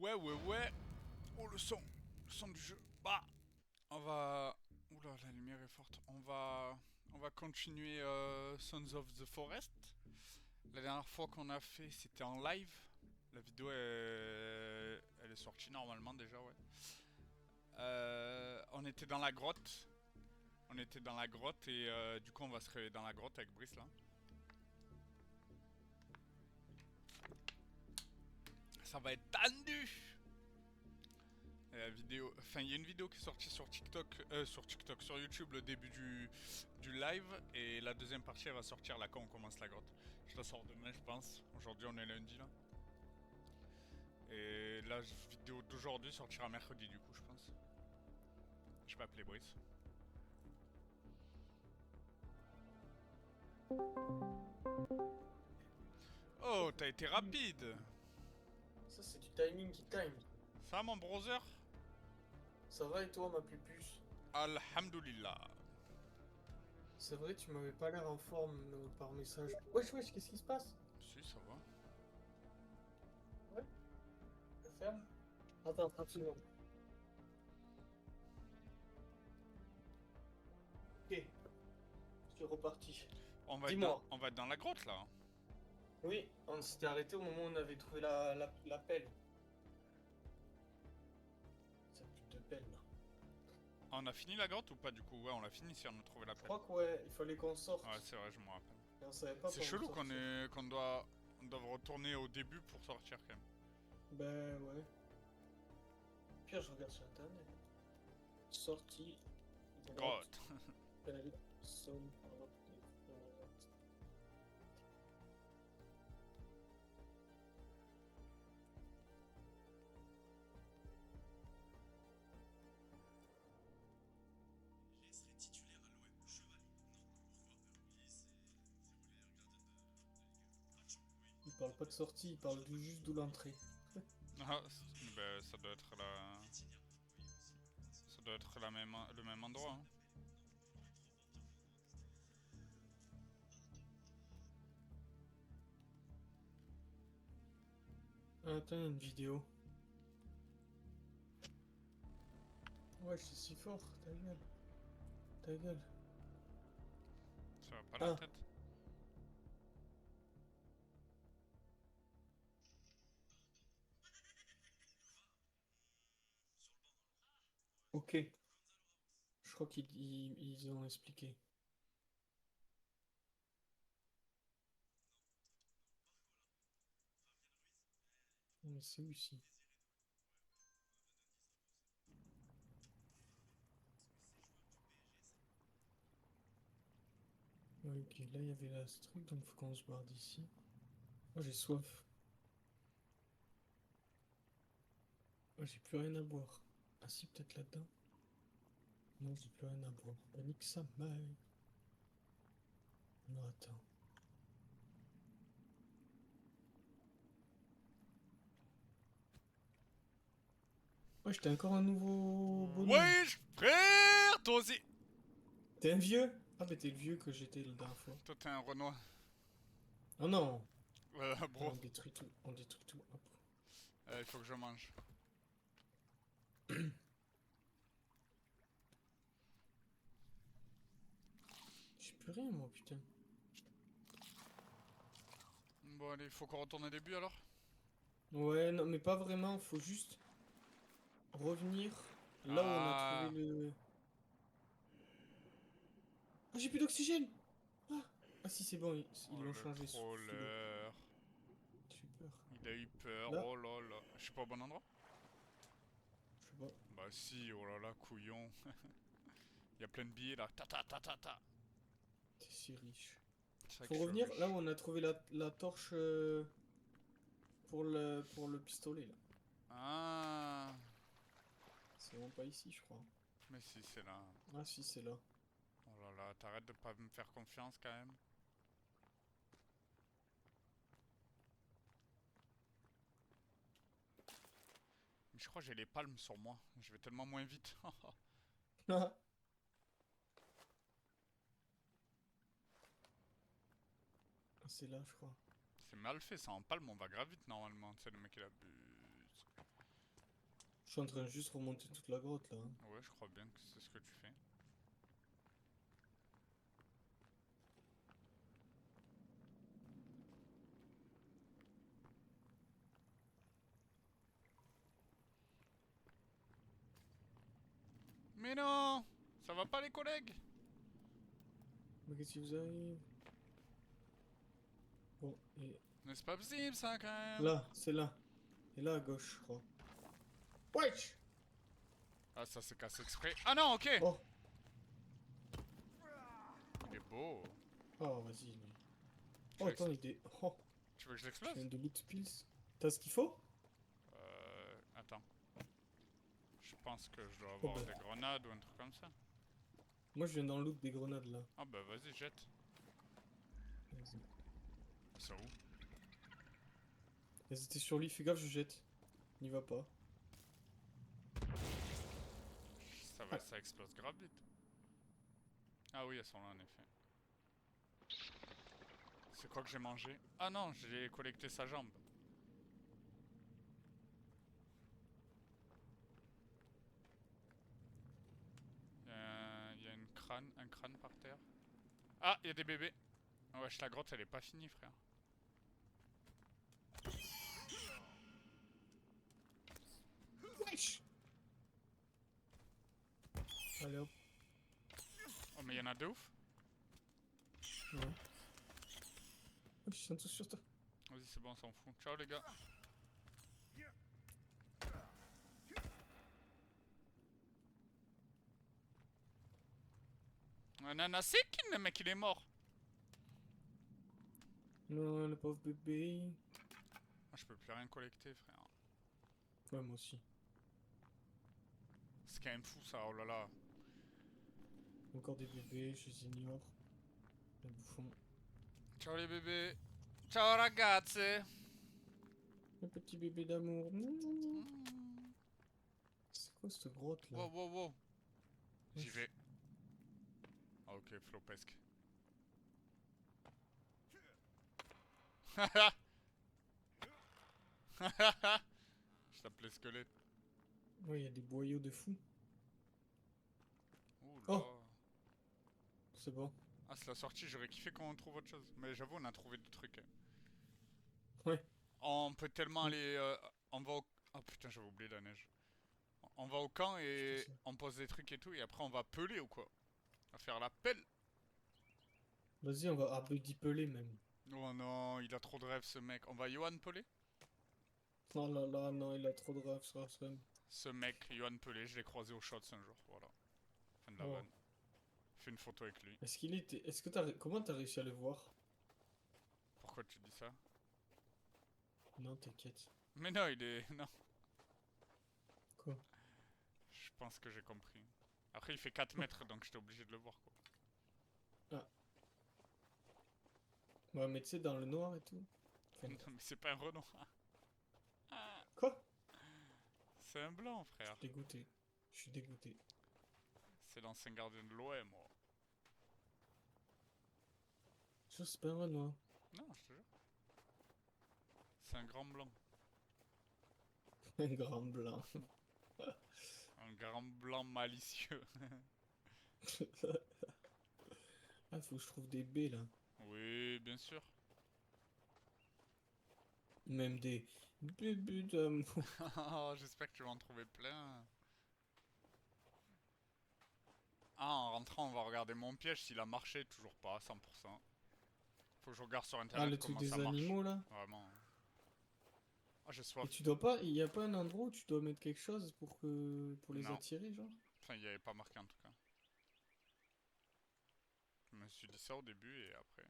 Ouais. Oh, le son du jeu. Bah, on va... Oula, la lumière est forte. On va continuer Sons of the Forest. La dernière fois qu'on a fait, c'était en live. La vidéo, elle est sortie normalement déjà, ouais. On était dans la grotte. On était dans la grotte et du coup, on va se réveiller dans la grotte avec Brice là. Ça va être tendu! Et la vidéo, enfin, il y a une vidéo qui est sortie sur TikTok, sur YouTube, le début du live, et la deuxième partie elle va sortir là quand on commence la grotte. Je la sors demain, je pense. Aujourd'hui, on est lundi là. Et la vidéo d'aujourd'hui sortira mercredi, du coup, je pense. Je vais appeler Brice. Oh, t'as été rapide! Ça, c'est du timing qui time. Ça, mon browser? Ça va et toi, ma pupuce? Alhamdulillah. C'est vrai, tu m'avais pas l'air en forme par message. Wesh, qu'est-ce qui se passe? Si, ça va. Ouais, ferme. Attends, 30 secondes. Ok, je suis reparti. Dis-moi. On va être dans la grotte là. Oui, on s'était arrêté au moment où on avait trouvé la pelle. Ça pue de pelle, là. Ah, on a fini la grotte ou pas du coup? Ouais, on l'a fini si on a trouvé la Je pelle. crois que ouais, il fallait qu'on Ouais, sorte. c'est vrai, je me rappelle. Et on savait pas C'est comment chelou sortir. on doit retourner au début pour sortir quand même. Ben ouais. Pire, je regarde sur internet. Sortie, grotte, Grotte. pelle, somme, Laisserait titulaire à l'OM Chevalier. Non, joueur de police et si vous voulez regarder de match, oui. Il parle pas de sortie, il parle juste de l'entrée. Ah, ben, ça doit être la... Itinéraire, oui aussi. Ça doit être le même endroit. Hein. Attends, une vidéo. Ouais, je suis si fort, ta gueule. Ta gueule. Ça va pas la Ah, tête. ok. Je crois qu'ils ont expliqué. Non, mais c'est où ici? Ouais, ok, là il y avait là ce truc, donc faut qu'on se barre d'ici. Oh, j'ai soif. Oh, j'ai plus rien à boire. Ah si, peut-être là-dedans. Non, j'ai plus rien à boire. Bah, nique sa mère. Non, attends. Ouais, j'étais encore un nouveau bonhomme. Wesh, frère, toi aussi. T'es un vieux? Ah, mais t'es le vieux que j'étais la dernière fois. Toi, t'es un Renoir. Oh non! Ah, Bro, on détruit tout. On détruit tout. Hop. il faut que je mange. J'ai plus rien, moi, putain. Bon, allez, il faut qu'on retourne au début alors. Ouais, non, mais pas vraiment. Faut juste revenir là où on a trouvé Ah, le. Ah, j'ai plus d'oxygène! Ah! Ah, si, c'est bon, ils oh l'ont le changé sous l'eau. troller. J'ai peur. Il a eu peur, Là? oh là là. Je suis pas au bon endroit? Je sais pas. Bah si, oh là là, couillon. Il y a plein de billets là. Ta ta ta ta ta. T'es si riche. C'est vrai que Faut je suis revenir là où riche. on a trouvé la torche pour le pistolet, là. Ah, C'est vraiment pas ici, je crois. mais si, c'est là. Ah, si, c'est là. Oh là là, t'arrêtes de pas me faire confiance quand même. Mais je crois que j'ai les palmes sur moi. Je vais tellement moins vite. Ah, c'est là, je crois. C'est mal fait, ça en palme, on va grave vite normalement. Tu sais, le mec il abuse. Je suis en train de juste remonter toute la grotte là. Hein. Ouais, je crois bien que c'est ce que tu fais. Mais non! Ça va pas les collègues? Mais qu'est-ce qui vous arrive? Bon, et Mais c'est pas possible ça quand même! là, c'est là. Et là à gauche, je crois. Wesh! Ah, ça s'est cassé exprès. Ah non, ok! Oh! Il est beau! Oh, vas-y, lui. Tu Oh, veux, attends, il est. Oh! tu veux que je Je l'explose? viens de loot pills. T'as ce qu'il faut? Attends. Je pense que je dois Oh, avoir bah. des grenades ou un truc comme ça. Moi, je viens d'en loot des grenades là. Ah bah vas-y, jette. Vas-y. C'est où? Elles étaient sur lui, fais gaffe, je jette. N'y va pas. Ça ça explose grave vite. Ah oui, elles sont là en effet. C'est quoi que j'ai mangé? Ah non, j'ai collecté sa jambe. Il y a un crâne par terre. Ah, il y a des bébés. Ah wesh, la grotte elle est pas finie, frère. Wesh! Allez hop. Oh, mais il y en a de ouf. Ouais. Ils sont tous sur toi. Vas-y, c'est bon, on s'en fout. Ciao les gars. Un anasik, le mec il est mort. Non, le pauvre bébé. Moi, je peux plus rien collecter, frère. Ouais, moi aussi. C'est quand même fou ça, oh là là. Encore des bébés, je les ignore. Les bouffons. Ciao les bébés. Ciao ragazzi. Le petit bébé d'amour. Mm. C'est quoi cette grotte là? Wow, wow, wow. J'y Wesh. vais. Ah ok, flopesque. Je t'appelais squelette. Ouais, il y a des boyaux de fou. Ouh là. Oh. C'est bon. Ah, c'est la sortie, j'aurais kiffé qu'on trouve autre chose. Mais j'avoue, on a trouvé des trucs. Hein. Ouais. On peut tellement Mm. aller. On va au. Oh putain, j'avais oublié la neige. On va au camp et C'est ça. on pose des trucs et tout, et après on va peler ou quoi? On va faire la pelle. Vas-y, on va Abedi peler même. Oh non, il a trop de rêves ce mec. On va Johan peler? Oh là là, non, il a trop de rêves, ça. Ce mec, Johan Pelé, je l'ai croisé au Shots un jour, voilà. Fin de la Oh. vanne. Fais une photo avec lui. Est-ce qu'il était. Est-ce que t'as. Comment t'as réussi à le voir? Pourquoi tu dis ça? Non, t'inquiète. Mais non, il est. Non, Quoi? je pense que j'ai compris. Après, il fait 4 mètres, donc j'étais obligé de le voir, quoi. Ah. Ouais, mais tu sais, dans le noir et tout. Enfin, Non, mais c'est pas un Renoir. quoi? C'est un blanc, Je frère. suis dégoûté. Je suis dégoûté. C'est l'ancien gardien de l'OM, moi. Ça, c'est pas un noir. Non, je te jure. C'est un grand blanc. Un grand blanc. Un grand blanc malicieux. Ah, faut que je trouve des baies là. Oui, bien sûr. Même des bébés d'amour. Oh, j'espère que tu vas en trouver plein. Ah, en rentrant, on va regarder mon piège s'il a marché. Toujours pas, 100%. Faut que je regarde sur Ah, internet le truc comment des ça marche. animaux là. Vraiment. Ah, j'ai Et soif. tu dois pas. Il y a pas un endroit où tu dois mettre quelque chose pour que. Pour les Non. attirer, genre? Enfin, il n'y avait pas marqué en tout cas. Je me suis dit ça au début et après.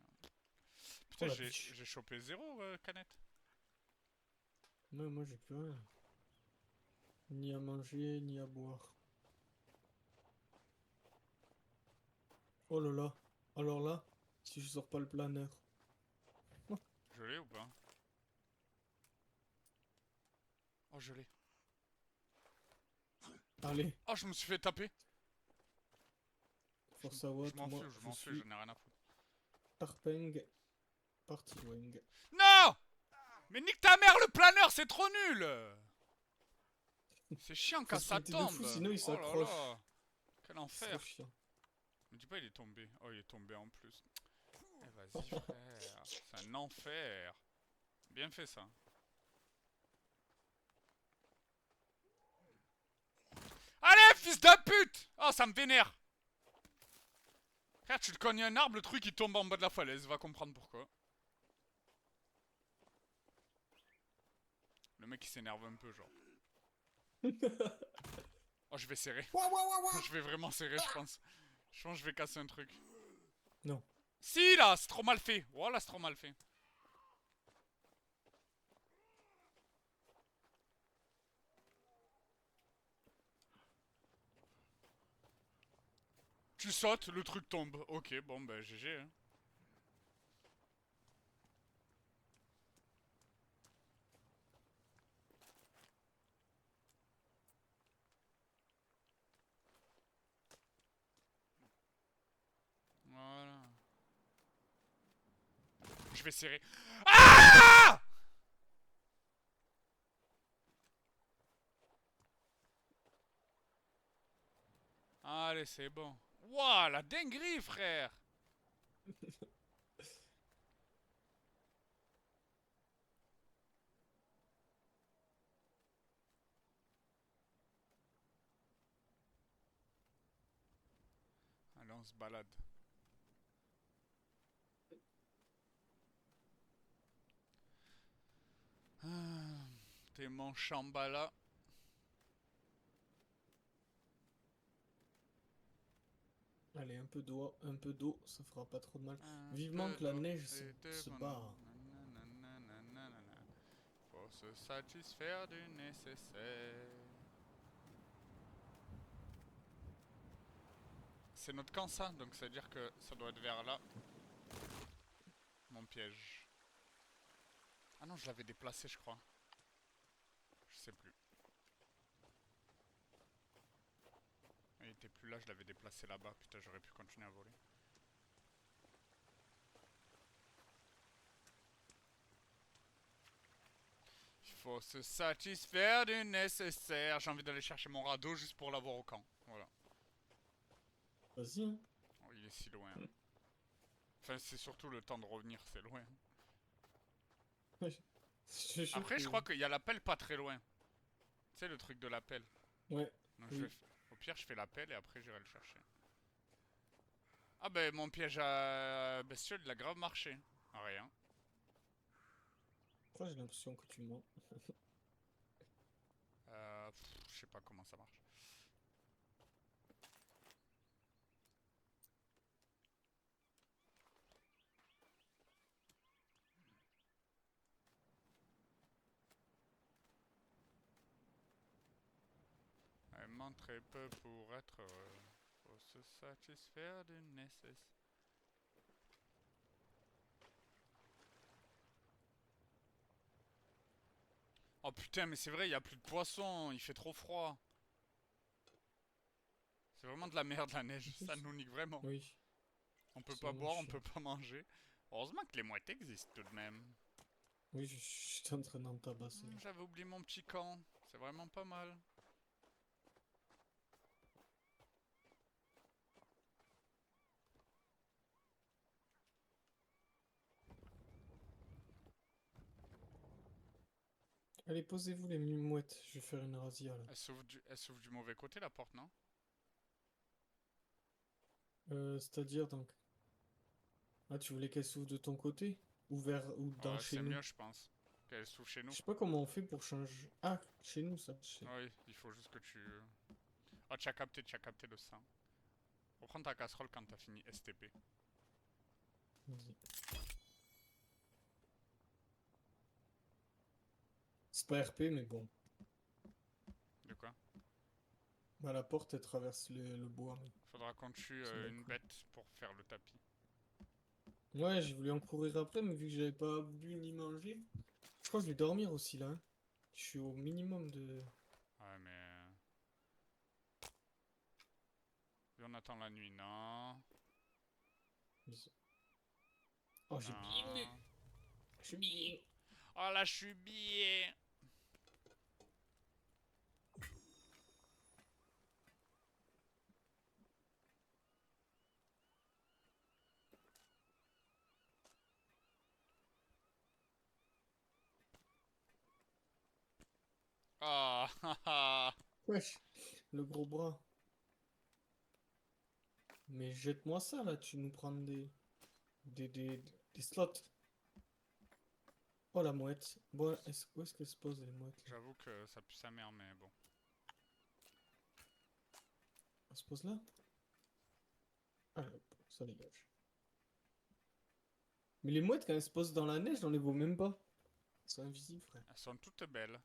Putain, Oh la j'ai biche. chopé 0 canette. Non, moi j'ai plus rien. Ni à manger, ni à boire. Oh là là. Alors là, si je sors pas le planeur. Je l'ai ou pas? Oh, je l'ai. Allez, Oh, je me suis fait taper. force à Watt, Je m'en moi fous, je je m'en fous, suis j'en ai rien à foutre. Tarpeng Party Wing. Non! Mais nique ta mère, le planeur, c'est trop nul! C'est chiant Faut quand ça sprinter de tombe. fou, sinon il Oh là s'accroche. là. Quel C'est trop enfer. chiant. Me dis pas il est tombé. Oh il est tombé en plus. Eh vas-y frère. C'est un enfer. Bien fait ça. Allez fils de pute. Oh ça me vénère. Frère tu te cognes un arbre, le truc il tombe en bas de la falaise. Va comprendre pourquoi. Le mec il s'énerve un peu genre. Oh je vais serrer. Ouah, ouah, ouah, ouah. Je vais vraiment serrer je pense. Je pense que je vais casser un truc. Non. Si là, c'est trop mal fait. Voilà, c'est trop mal fait. Tu sautes, le truc tombe. Ok, bon bah GG. Hein. Voilà. Je vais serrer. Ah! Allez, c'est bon. Wouah, la dinguerie, frère. Allez, on se balade. Ah, t'es mon Shambhala. Allez, un peu d'eau, ça fera pas trop de mal. Un Vivement peu que la d'eau neige et se devant nous. barre. Nanana. Faut se satisfaire du nécessaire. C'est notre camp ça, donc ça veut dire que ça doit être vers là. Mon piège. Ah non, je l'avais déplacé, je crois. Je sais plus. Il était plus là, je l'avais déplacé là-bas. Putain, j'aurais pu continuer à voler. Il faut se satisfaire du nécessaire. J'ai envie d'aller chercher mon radeau juste pour l'avoir au camp. Voilà. Vas-y, hein. Oh, il est si loin. Enfin, c'est surtout le temps de revenir, c'est loin. Je jure Après, que... je crois qu'il y a l'appel pas très loin. Tu sais, le truc de l'appel. Ouais. Donc, Oui. au pire, je fais l'appel et après, j'irai le chercher. Ah, ben, mon piège à bestiole, il a grave marché. Ah, rien. Pourquoi j'ai l'impression que tu mens? Je sais pas comment ça marche. Elle ment très peu pour être heureux. Faut se satisfaire du nécessaire. Oh putain, mais c'est vrai, il y a plus de poissons, il fait trop froid. C'est vraiment de la merde la neige, ça nous nique vraiment. Oui. On peut C'est pas vraiment boire, on chiant. peut pas manger. Heureusement que les mouettes existent tout de même. Oui, je suis en train d'en tabasser. J'avais oublié mon petit camp, c'est vraiment pas mal. Allez, posez-vous les mimouettes, je vais faire une razzia là. Elle s'ouvre du mauvais côté la porte, non? C'est-à-dire donc... Ah, tu voulais qu'elle s'ouvre de ton côté? Ou vers... ou dans Ouais, chez c'est nous? mieux je pense. Qu'elle s'ouvre chez Je nous. sais pas comment on fait pour changer... Ah, chez nous ça, je sais. Oui, il faut juste que tu... Oh, tu as capté le sang. Reprends ta casserole quand t'as fini STP. Vas-y. C'est pas RP, mais bon. De quoi? Bah, la porte, elle traverse le bois. Faudra qu'on tue Ça va une cool. bête pour faire le tapis. Ouais, j'ai voulu en courir après, mais vu que j'avais pas bu ni mangé, je crois que je vais dormir aussi là, hein. Je suis au minimum de... Ouais, mais... Et on attend la nuit, non? Oh, j'ai bien bu. Non. Je suis bien. Oh là, je suis billet. Ah, ah, ah. Wesh, le gros bras. Mais jette-moi ça là, tu nous prends des slots. Oh la mouette. Bon, où est-ce qu'elle se pose les mouettes là? J'avoue que ça pue sa mère, mais bon. Elle se pose là? Ah, hop, ça dégage. Mais les mouettes, quand elles se posent dans la neige, on les voit même pas. Elles sont invisibles, frère. Elles sont toutes belles.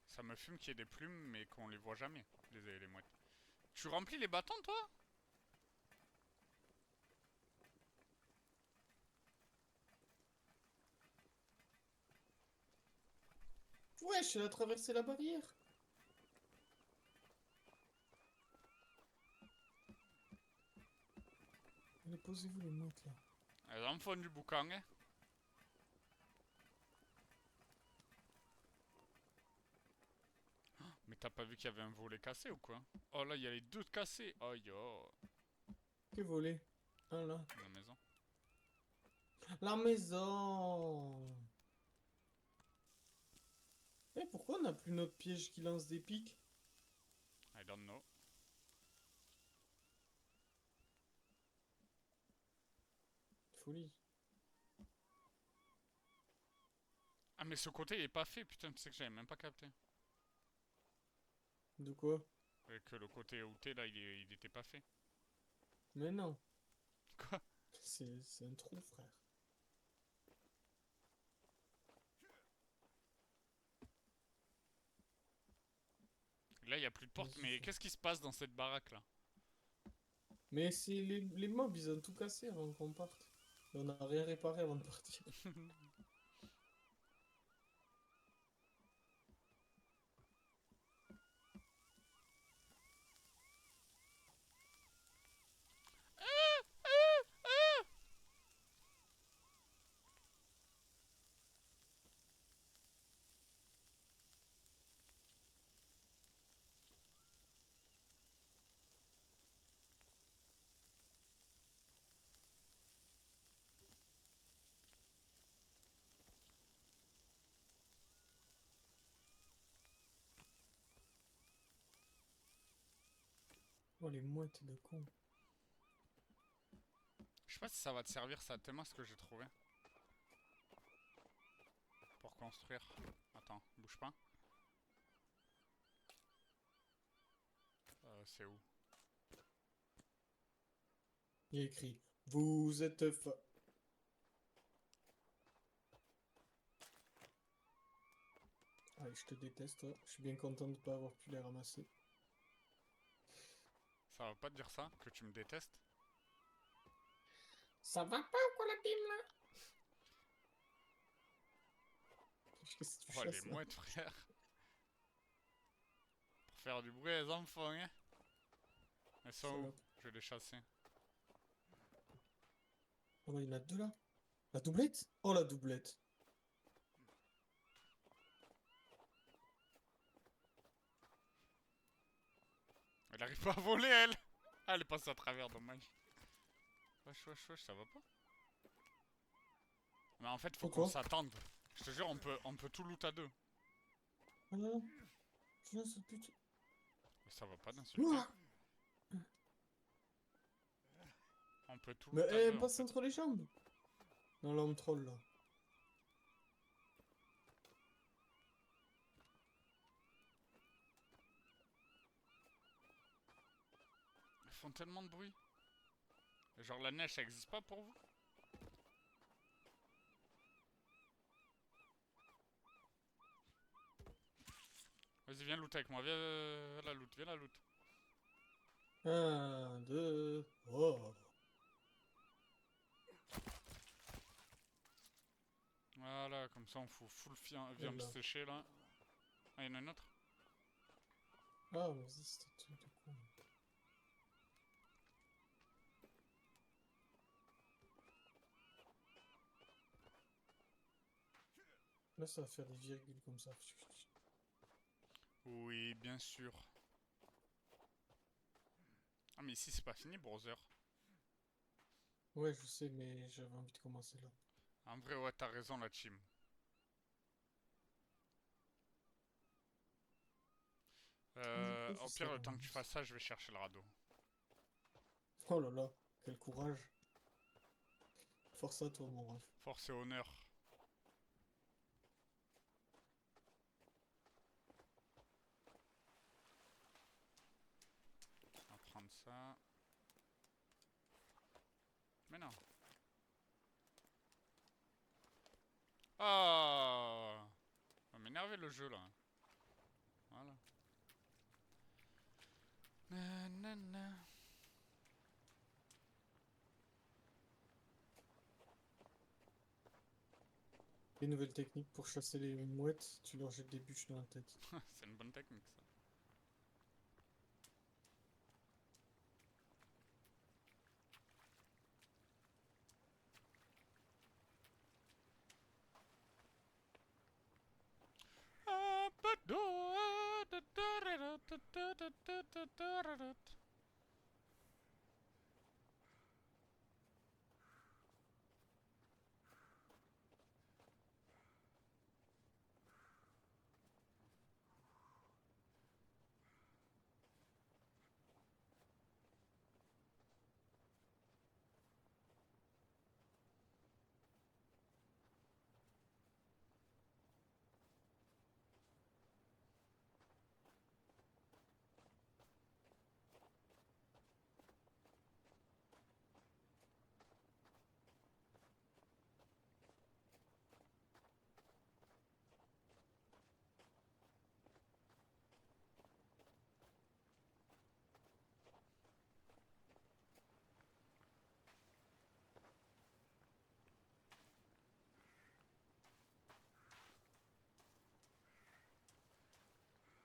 Ça me fume qu'il y ait des plumes, mais qu'on les voit jamais, les mouettes. Tu remplis les bâtons, toi? Wesh, elle a traversé la barrière. Allez, posez-vous les mouettes là. Elles en font du boucan, hein. Mais t'as pas vu qu'il y avait un volet cassé ou quoi? Oh là, il y a les deux cassés. Oh yo, Que volé? Ah là. la maison. La maison! Eh, pourquoi on n'a plus notre piège qui lance des pics? I don't know. Folie. Ah mais ce côté il est pas fait, putain, tu sais que j'avais même pas capté. De quoi? Et que le côté où t'es là, il était pas fait. Mais non. Quoi? C'est un trou, frère. Là, il y a plus de porte, Vas-y, mais fais. qu'est-ce qui se passe dans cette baraque là? Mais c'est les mobs, ils ont tout cassé avant qu'on parte. Et on n'a rien réparé avant de partir. Oh, les mouettes de con. Je sais pas si ça va te servir ça, tellement ce que j'ai trouvé. Pour construire. Attends, bouge pas. C'est où? Il y a écrit vous êtes fa... Allez, je te déteste, toi. Je suis bien content de pas avoir pu les ramasser. Ça va pas te dire ça? Que tu me détestes? Ça va pas ou quoi la team là? Qu'est-ce que tu Oh les chasses là? mouettes, frère! Pour faire du bruit, les enfants, hein? Elles sont où? Salope. Je vais les chasser. Oh, il y en a deux là. La doublette? Oh, la doublette. Elle arrive pas à voler, elle! Ah, elle est passée à travers, dommage. Wesh, wesh, wesh, ça va pas? Mais en fait, faut qu'on Pourquoi? s'attende. Je te jure, on peut tout loot à deux. Oh non, non. Putain, cette pute. Mais ça va pas d'insulter. Ouah. On peut tout Mais loot à elle deux, en passe fait. entre les jambes. Non, l'homme troll là. Elles font tellement de bruit. Genre la neige, ça existe pas pour vous? Vas-y, viens loot avec moi. Viens la loot, viens la loot. Un, deux. Oh. Voilà, comme ça on fout full viande Voilà. séchée là. Ah, y'en a une autre? Ah, vas-y, c'était tout de con. Là, ça va faire des virgules comme ça. Oui, bien sûr. Ah, mais ici c'est pas fini, brother. Ouais, je sais, mais j'avais envie de commencer là. En vrai, ouais, t'as raison, la team. Du coup, je Au serai pire, le dans temps que tu fasses 11. ça, je vais chercher le radeau. Oh là là, quel courage. Force à toi, mon ref. Force et honneur. On va prendre ça. Mais non. Ah, ça va m'énerver le jeu là. Voilà. Nanana. Les nouvelles techniques pour chasser les mouettes, tu leur jettes des bûches dans la tête. C'est une bonne technique ça.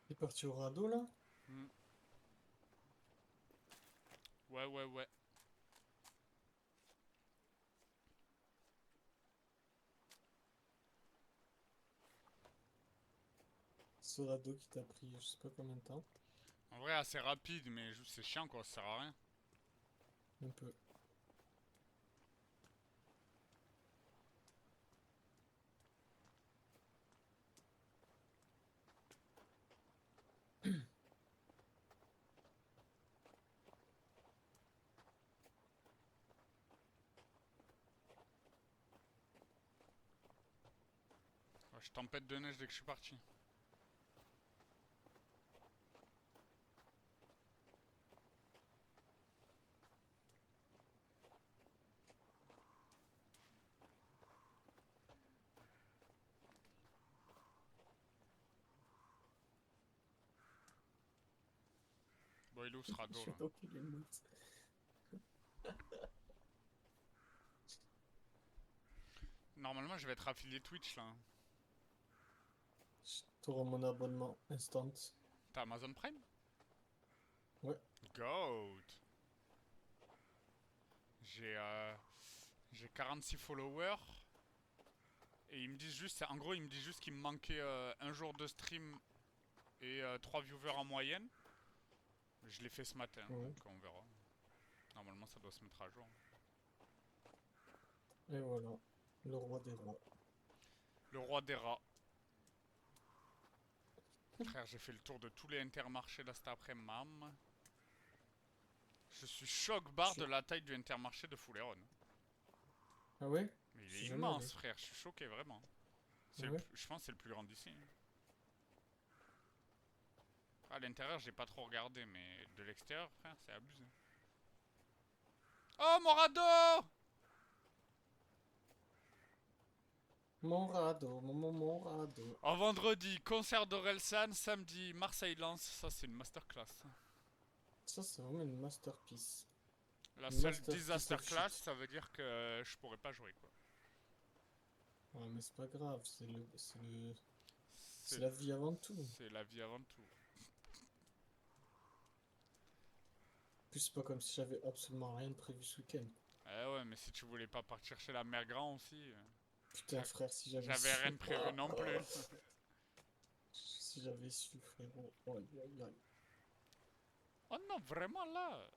T'es parti au radeau là? Hmm. Ouais, ouais, ouais. Ce radeau qui t'a pris je sais pas combien de temps. En vrai, assez rapide, mais juste c'est chiant quoi, ça sert à rien. Un peu. Ouais, je tempête de neige dès que je suis parti. Bon, il est où ce Je radeau vais là? toquer les mouettes. Normalement, je vais être affilié Twitch là. T'auras mon abonnement instant. T'as Amazon Prime? Ouais. Goat. J'ai j'ai 46 followers. Et ils me disent juste, en gros, ils me disent juste qu'il me manquait un jour de stream et 3 viewers en moyenne. Je l'ai fait ce matin, Ouais. donc on verra. Normalement, ça doit se mettre à jour. Et voilà. Le roi des rois. Le roi des rats. Frère, j'ai fait le tour de tous les intermarchés là cet après-midi. Je suis choc-barre de Je- la taille du intermarché de Fouleron. Ah ouais? Mais Je il est suis jamais immense, allé. frère. Je suis choqué, vraiment. Ouais. Je pense que c'est le plus grand d'ici. À l'intérieur, j'ai pas trop regardé, mais de l'extérieur, frère, c'est abusé. Oh, mon radeau! Mon radeau, mon radeau. En vendredi, concert d'Orelsan. Samedi, Marseille-Lens. Ça, c'est une masterclass. Ça, c'est vraiment une masterpiece. La Une seule masterpiece disaster of class, shit. ça veut dire que je pourrais pas jouer, quoi. Ouais, mais c'est pas grave, c'est C'est la vie avant tout. c'est la vie avant tout. En plus, c'est pas comme si j'avais absolument rien de prévu ce week-end. Eh ouais, mais si tu voulais pas partir chez la mère grand aussi, Putain, frère, si j'avais j'avais rien de su. prévu non plus. Si j'avais su, frérot. Aïe, aïe, aïe. Oh non, vraiment là.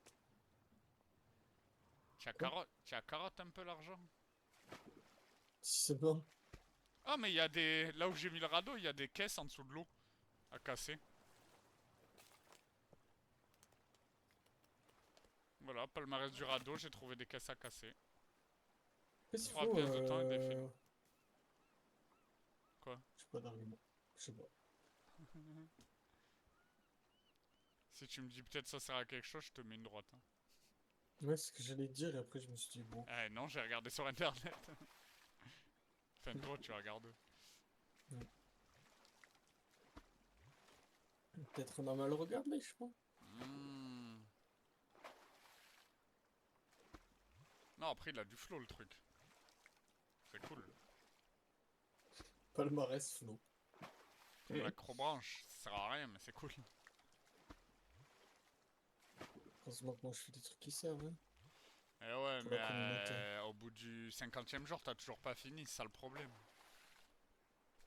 Tu as carotte un peu l'argent? Si c'est bon. Ah, mais il y a des. Là où j'ai mis le radeau, il y a des caisses en dessous de l'eau à casser. Voilà, palmarès du radeau, j'ai trouvé des caisses à casser. Qu'est-ce qu'il 3 faut pièces de temps et des fils. Quoi? Je sais pas dans les mots. Je sais pas. Si tu me dis peut-être ça sert à quelque chose, je te mets une droite. Hein. Ouais, c'est ce que j'allais te dire et après je me suis dit bon. Eh non, j'ai regardé sur internet. Enfin, toi, tu regardes. Peut-être on a mal regardé, je pense. Hmm. Non, après, il a du flow le truc. C'est cool. Palmarès Flo. Comme l'acrobranche, ça sert à rien, mais c'est cool. Heureusement que moi je fais des trucs qui servent. Hein. Eh ouais, Pour mais la communauté. au bout du 50e jour, t'as toujours pas fini, c'est ça le problème.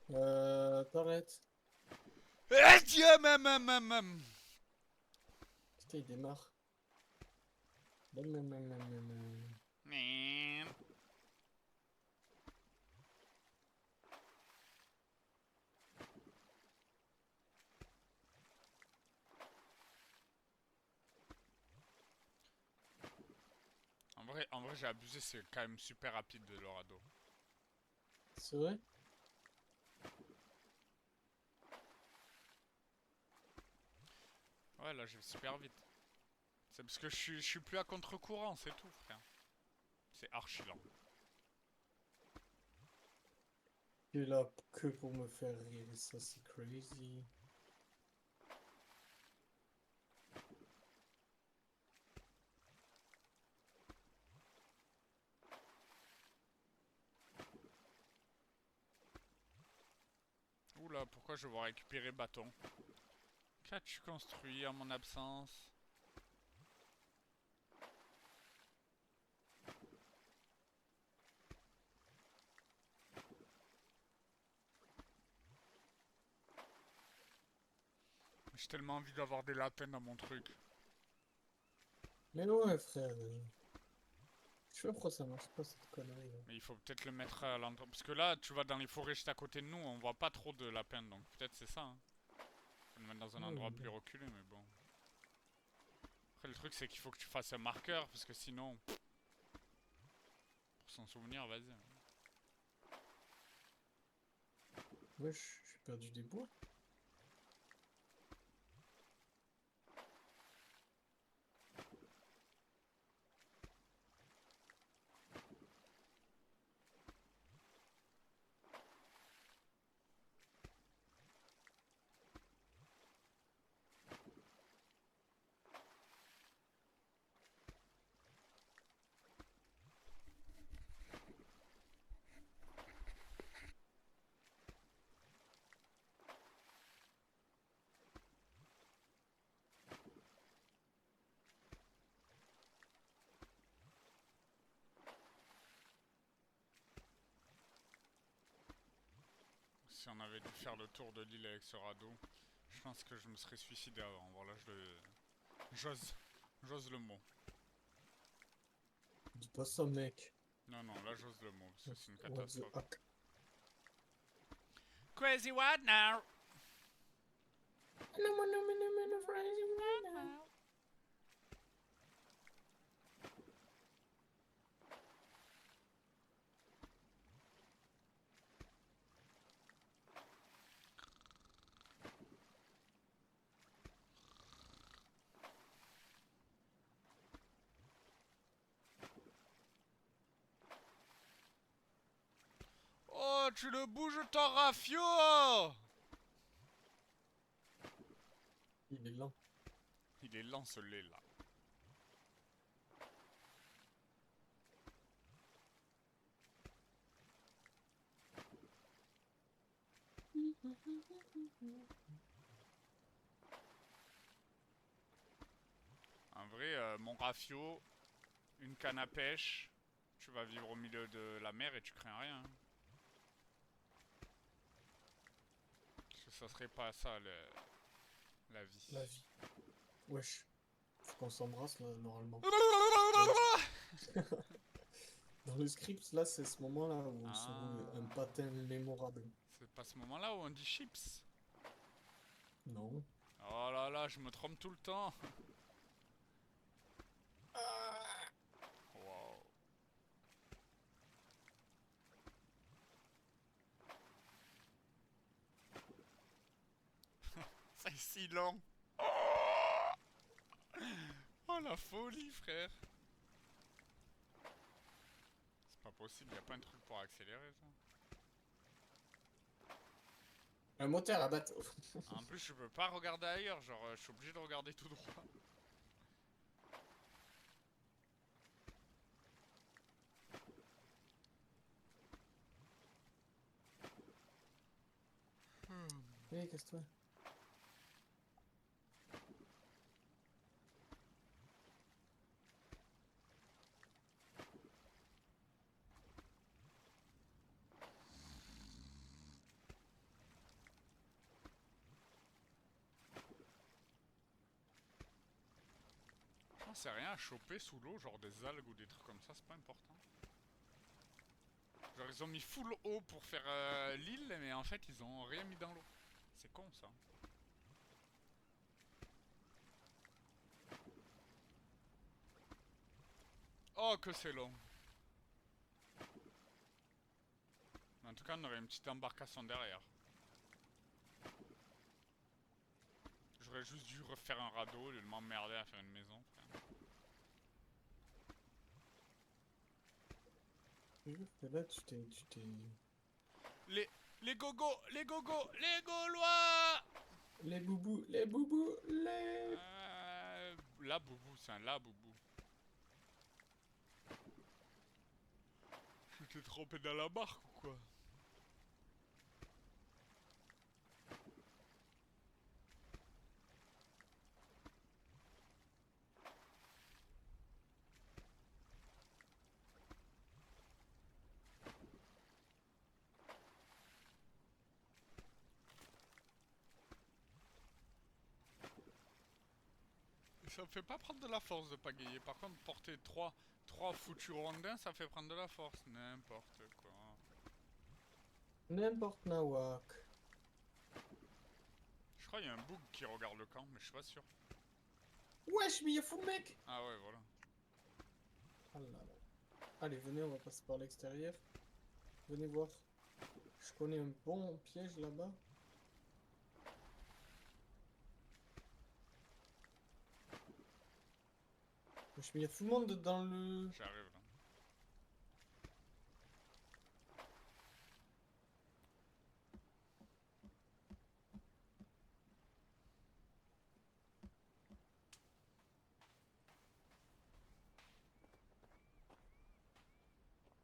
T'arrêtes. Eh tiens, même. Putain, il démarre. En vrai, j'ai abusé, c'est quand même super rapide de l'orado. C'est vrai? Ouais, là, je vais super vite. C'est parce que je suis plus à contre-courant, c'est tout, frère. C'est archi lent. Il est là que pour me faire rire et ça c'est crazy. Oula, pourquoi je vais récupérer bâton? Qu'as-tu construit en mon absence? J'ai tellement envie d'avoir des lapins dans mon truc. Mais ouais frère. Je sais pas pourquoi ça marche pas cette connerie là. Mais il faut peut-être le mettre à l'endroit. Parce que là, tu vas dans les forêts juste à côté de nous, on voit pas trop de lapins, donc peut-être c'est ça. Hein. Faut le mettre dans un endroit plus reculé, mais bon. Après, le truc, c'est qu'il faut que tu fasses un marqueur, parce que sinon. Pour s'en souvenir, vas-y. Wesh, j'ai perdu des bois. Si on avait dû faire le tour de l'île avec ce radeau, je pense que je me serais suicidé avant. Voilà, j'ose le mot. Dis pas ça mec. Non, non, là j'ose le mot, parce que c'est une What the catastrophe. heck. Crazy what now? Oh, tu le bouges ton rafio! Il est lent. Il est lent ce lait là. En vrai, mon rafio, une canne à pêche, tu vas vivre au milieu de la mer et tu crains rien. Hein. Parce que ça serait pas ça la vie. La vie. Wesh. Faut qu'on s'embrasse là, normalement. Dans le script, là, c'est ce moment-là où on se roule un Ah. patin mémorable. C'est pas ce moment-là où on dit chips. Non. Oh là là, je me trompe tout le temps. Wow. C'est si long. Oh la folie, frère. C'est pas possible, y a pas un truc pour accélérer ça. Un moteur à bateau. En plus, je peux pas regarder ailleurs, genre je suis obligé de regarder tout droit. Oui, casse-toi. J'en sais rien à choper sous l'eau, genre des algues ou des trucs comme ça, c'est pas important. Genre ils ont mis full eau pour faire l'île, mais en fait ils ont rien mis dans l'eau. C'est con ça. Oh que c'est long. Mais en tout cas on aurait une petite embarcation derrière. J'aurais juste dû refaire un radeau au lieu de m'emmerder à faire une maison. Frère. Je jure que là, tu t'es... Les, les gogos, les gogos, les gaulois. Les boubous, les... La boubou, c'est un la boubou. Tu t'es trompé dans la barque ou quoi? Ça me fait pas prendre de la force de pagayer. Par contre, porter trois foutus rondins, ça fait prendre de la force. N'importe quoi. N'importe nawak. Je crois qu'il y a un bug qui regarde le camp, mais je suis pas sûr. Wesh, mais y'a full mec. Ah ouais, voilà. Ah là là. Allez, venez, on va passer par l'extérieur. Venez voir. Je connais un bon piège là-bas. Wesh, mais y'a tout le monde dans le... J'arrive là.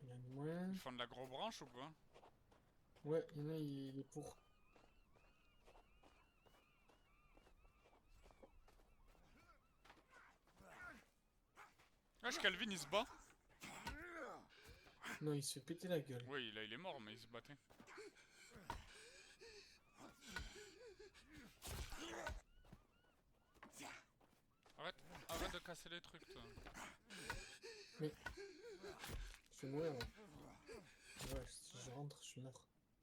Il y en a moins. Ils font de la grosse branche ou quoi? Ouais, il y en a, il est pour. Wesh, Calvin il se bat. Non, il se fait péter la gueule. Oui, là il est mort, mais il se battait. Arrête, arrête de casser les trucs, toi. Mais... Je vais mourir, moi. Ouais, si je rentre, je meurs.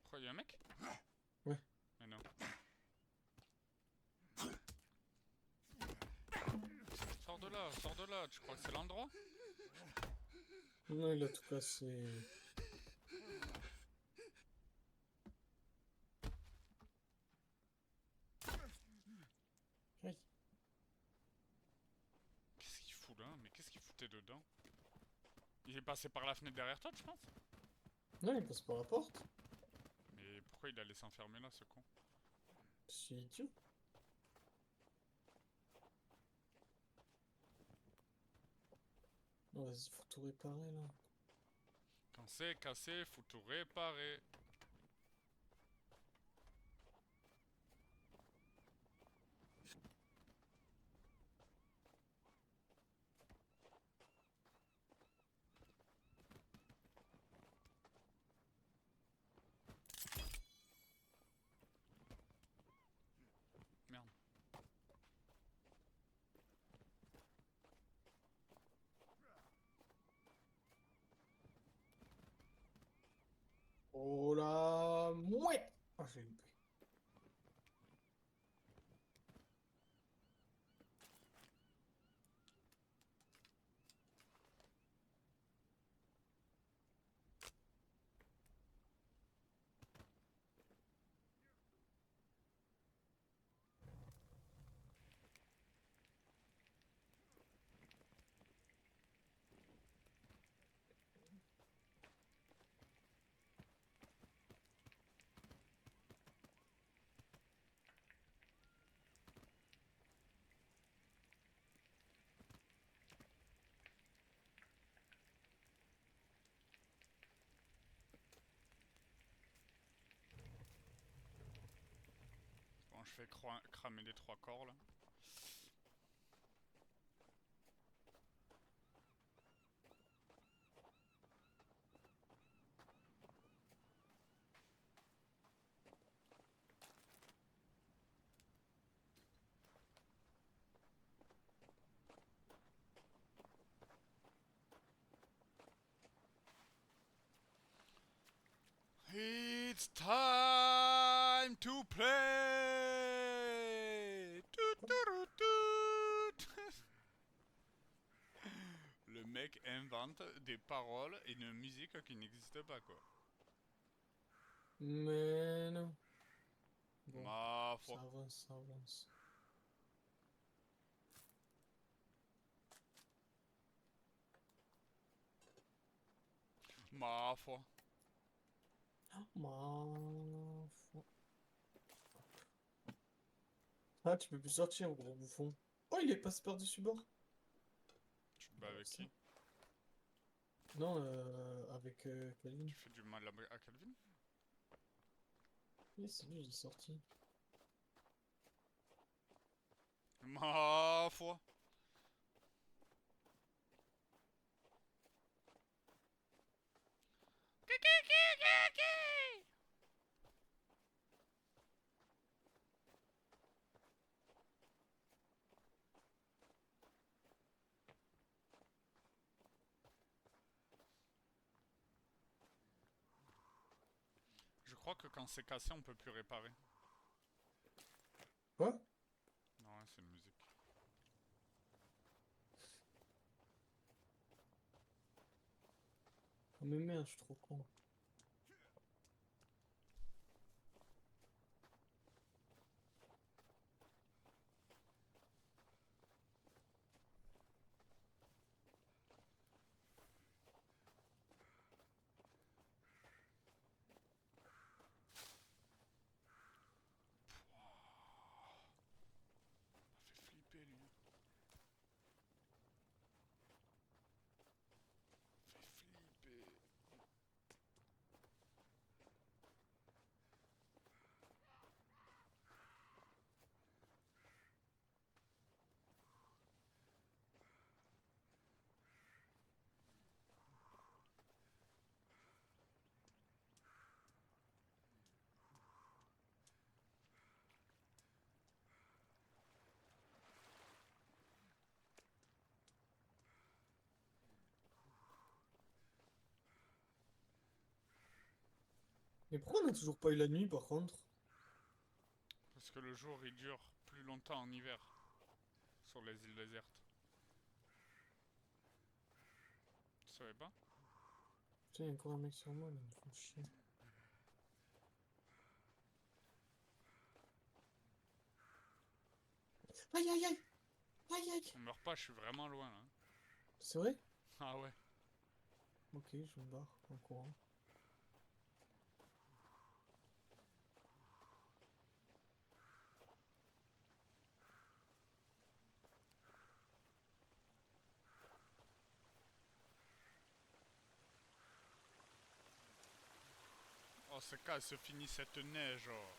Quoi, y'a un mec? Ouais. Mais non. Sors de là, tu crois que c'est l'endroit? Non, il a tout cassé. Aïe. Qu'est-ce qu'il fout là? Mais qu'est-ce qu'il foutait dedans? Il est passé par la fenêtre derrière toi, tu penses? Non, il passe par la porte. Mais pourquoi il a laissé enfermer là, ce con? C'est idiot. Oh, vas-y, faut tout réparer là. Quand c'est cassé, faut tout réparer. Merde. je fais cramer les 3 corps là. It's time to play. Tout, tout, tout, tout. Le mec invente des paroles et une musique qui n'existe pas quoi. Mais non. Bon, Ma ça foi. avance, ça avance. Ma foi. Ma foi. Ah, tu peux plus sortir, gros bouffon. Oh, il est passé par-dessus bord. Tu te bats avec Ça. qui? Non, avec Calvin. Tu fais du mal à Calvin? Oui, c'est lui, il est sorti. Ma foi. Je crois que quand c'est cassé, on peut plus réparer. Quoi? Non, ouais, c'est une musique. Oh, mais merde, je suis trop con. Ça fait flipper lui. Ça fait flipper. Mais pourquoi on a toujours pas eu la nuit, par contre? Parce que le jour il dure plus longtemps en hiver. Sur les îles désertes. Tu savais pas? Putain, il y a encore un mec sur moi, là, il me fait chier. Aïe, aïe, aïe! Aïe, aïe! On meurt pas, je suis vraiment loin là. C'est vrai? Ah ouais. Ok, je me barre en courant. Oh, c'est quand se finit cette neige. Oh.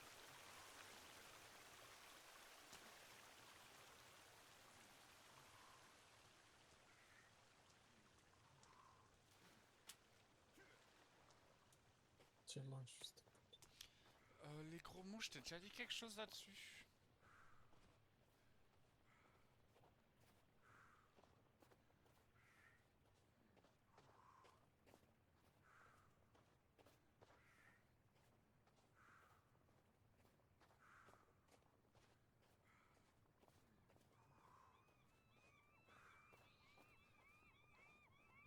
Tiens, moi, juste. Les gros mots, je t'ai déjà dit quelque chose là-dessus.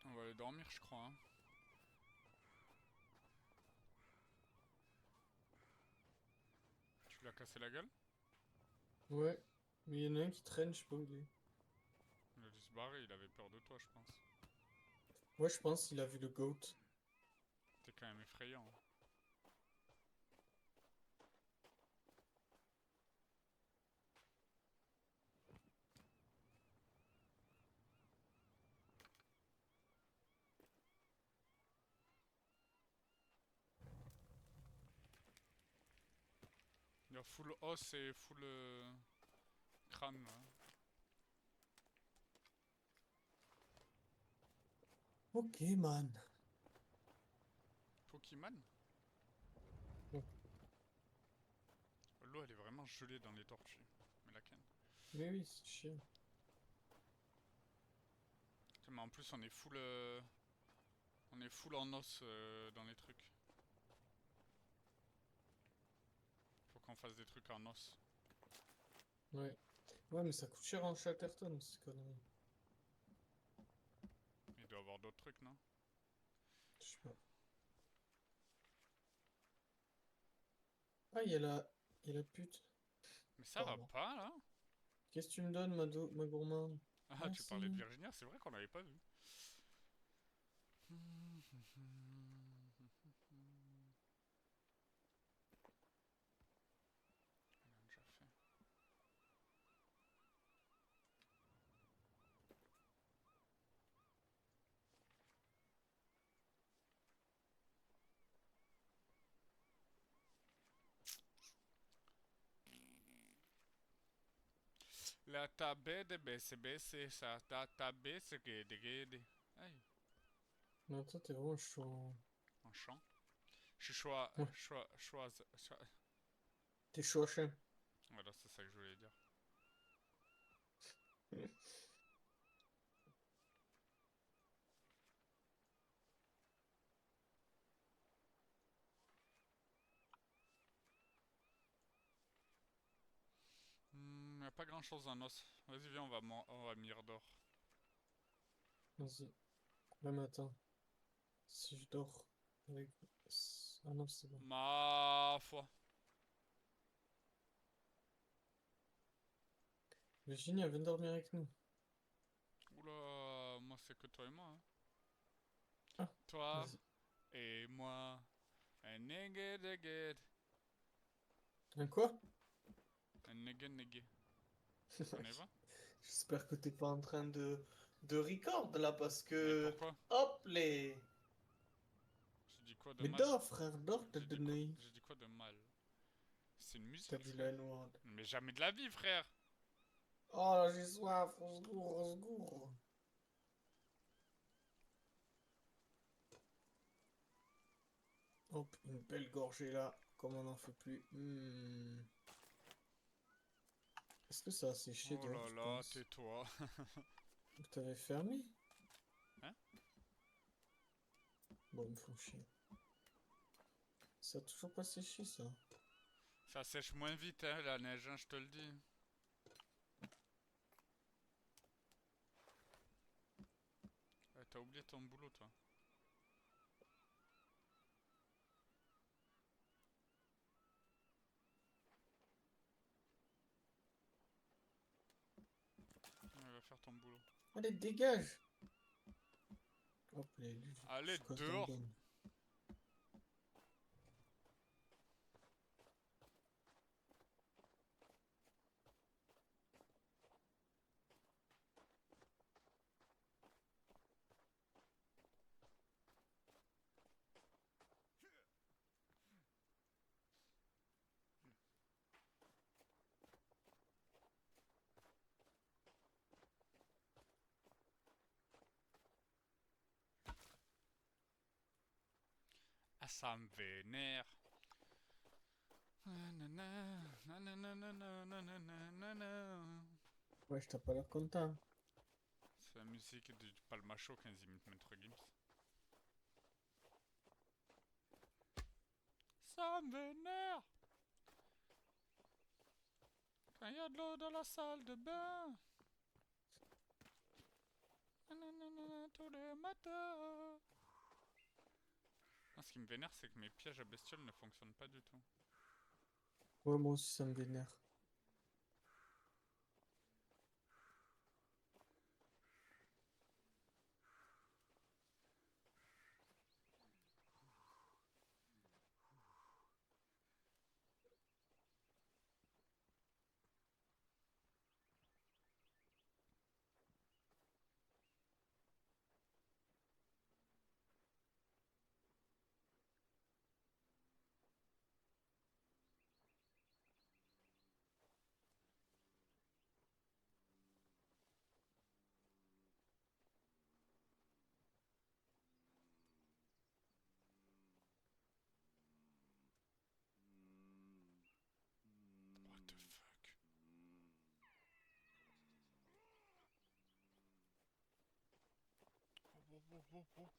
On va aller dormir, je crois. Hein. Tu lui as cassé la gueule? Ouais. Mais il y en a un qui traîne, je sais pas où il est. Il a dû se barrer, il avait peur de toi, je pense. Ouais, je pense qu'il a vu le goat. T'es quand même effrayant. Hein. Genre full os et full crâne. Là. Ok, man. Pokémon. Ouais. L'eau elle est vraiment gelée dans les tortues. Mais la canne. Mais oui, c'est chiant. Putain, mais en plus on est full. On est full en os dans les trucs. Faut qu'on fasse des trucs en os. Ouais. Ouais, mais ça coûte cher en Chatterton, ces conneries. Il doit y avoir d'autres trucs, non? Je sais pas. Ah, il y a la pute. Mais ça va Pardon. pas là? Qu'est-ce que tu me donnes, ma gourmande? Ah, tu parlais de Merci. Virginia, c'est vrai qu'on l'avait pas vu. On a déjà fait. La tabé de BCBC, ça tabé, c'est que. Aïe, Mais toi, t'es vraiment chaud. en chant. Je suis choix. Ouais, t'es chaud à chien. Voilà, c'est ça que je voulais dire. Y a pas grand chose en os. Vas-y, viens, on va Mirador. Vas-y. Là, mais attends. Si je dors avec... Ah non, c'est bon. Ma foi. Virginie, elle vient dormir avec nous. Oula, moi c'est que toi et moi. Hein. Ah, Toi vas-y. et moi. Un nigga nigga. Un quoi? Un nigga nigga. On y va? J'espère que t'es pas en train de record là parce Mais que. pourquoi? Hop les. J'ai dit quoi de Mais mal? dors, frère, dors, tête de nuit. J'ai dit quoi de mal? C'est une T'as musique, dit la frère. noire. Mais jamais de la vie, frère. Oh là, j'ai soif, au secours, au secours. Hop, une belle gorgée là, comme on n'en fait plus. Est-ce que ça a séché Oh dehors, là tu là, penses? tais-toi. Vous t'avez fermé? Hein? Bon, ils me font chier. Ça a toujours pas séché, ça. Ça sèche moins vite, hein, la neige, hein, je te le dis. T'as oublié ton boulot, toi. Ouais, va faire ton boulot. Allez, dégage! Hop, lui, Allez, je casse dans le dehors. gun. Ah, ça me vénère. Nanana, nanana, nanana, nanana. Ouais, je t'ai pas l'air content. C'est la musique du Palmacho quand ils imitent Maître Gims. Ça me vénère quand y a de l'eau dans la salle de bain. Nanana, tous les matins. Ah, ce qui me vénère, c'est que mes pièges à bestioles ne fonctionnent pas du tout. Ouais, moi aussi, ça me vénère. oh.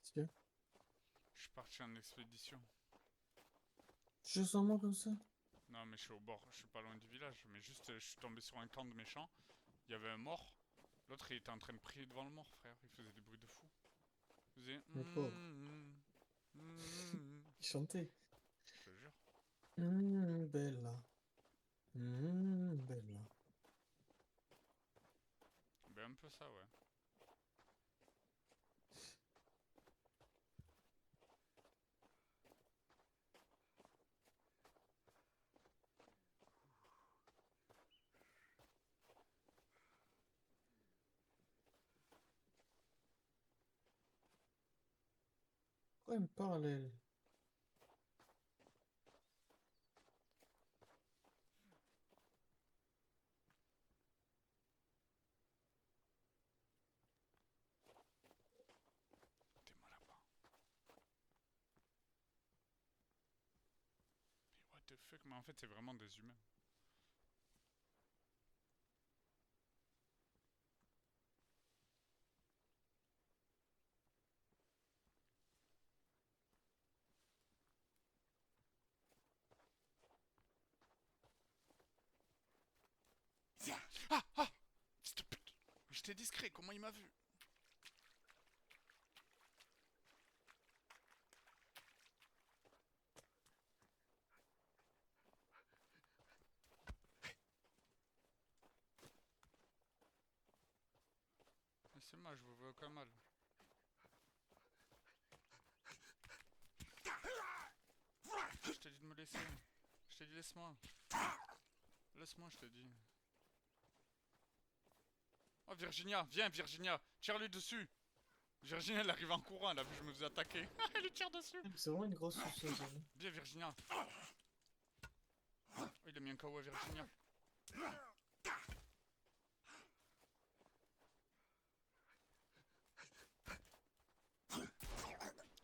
Tiens, Je suis parti en expédition. juste en moi comme ça. Non, mais je suis au bord, je suis pas loin du village. Mais juste, je suis tombé sur un camp de méchants. Il y avait un mort. L'autre, il était en train de prier devant le mort, frère. Il faisait des bruits de fou. Il faisait. Le pauvre. Il chantait. Je te jure. Bella. Bella. Ben, un peu ça, ouais. Pourquoi il me parle, elle? T'es moi là-bas. Mais what the fuck? Mais en fait, c'est vraiment des humains. Ah! Ah! Fils de pute! J'étais discret, comment il m'a vu? Laissez-moi, je vous veux aucun mal. Je t'ai dit de me laisser. Je t'ai dit laisse-moi. Laisse-moi, je t'ai dit. Oh Virginia, viens Virginia, tire-lui dessus. Virginia, elle arrive en courant, elle a vu que je me faisais attaquer. Elle lui tire dessus. C'est vraiment une grosse suceuse. Hein. Viens Virginia. Oh, il a mis un KO à Virginia.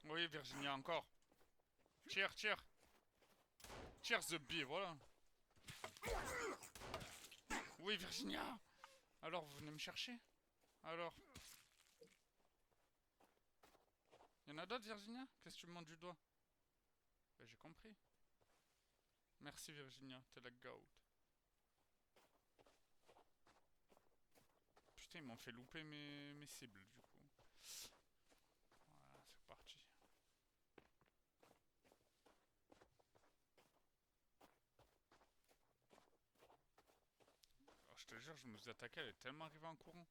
Oui Virginia, encore. Tire, tire. Tire the bee, voilà. Oui Virginia. Alors, vous venez me chercher? Alors. Y'en a d'autres Virginia? Qu'est-ce que tu me montres du doigt? Ben, j'ai compris. Merci Virginia, t'es la goat. Putain, ils m'ont fait louper mes cibles du coup. Voilà, c'est parti. Alors, je te jure, je me suis attaqué, elle est tellement arrivée en courant.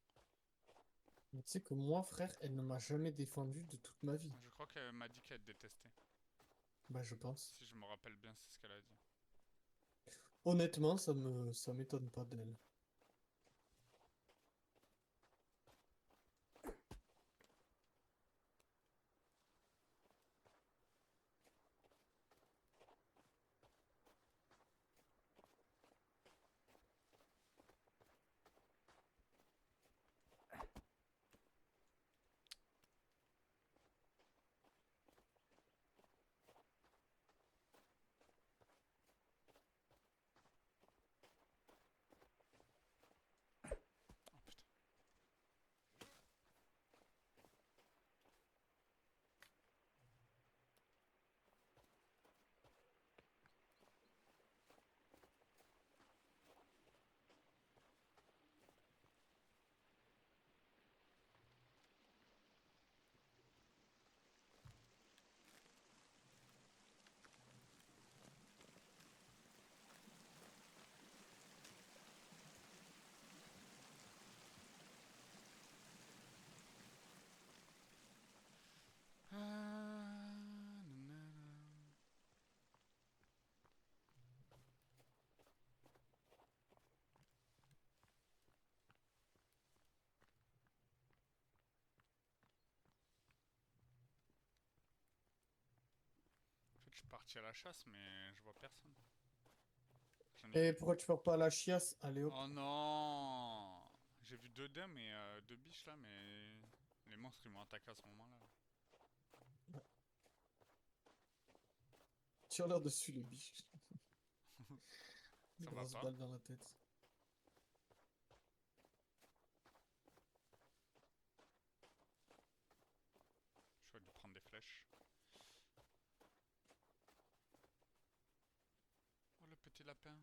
Mais tu sais que moi, frère, elle ne m'a jamais défendu de toute ma vie. Je crois qu'elle m'a dit qu'elle te détestait. Bah, je pense. Si je me rappelle bien, c'est ce qu'elle a dit. Honnêtement, ça m'étonne pas d'elle. Oh putain. Nanana. En fait, je suis parti à la chasse, mais je vois personne. J'en ai Et vu. pourquoi tu pars pas à la chiasse? Allez hop. Oh non! J'ai vu deux dames et deux biches là, mais les monstres ils m'ont attaqué à ce moment-là. Tire-leur dessus, les biches. Une Ça va grosse pas. balle dans la tête. j'arrête de prendre des flèches. Oh le petit lapin.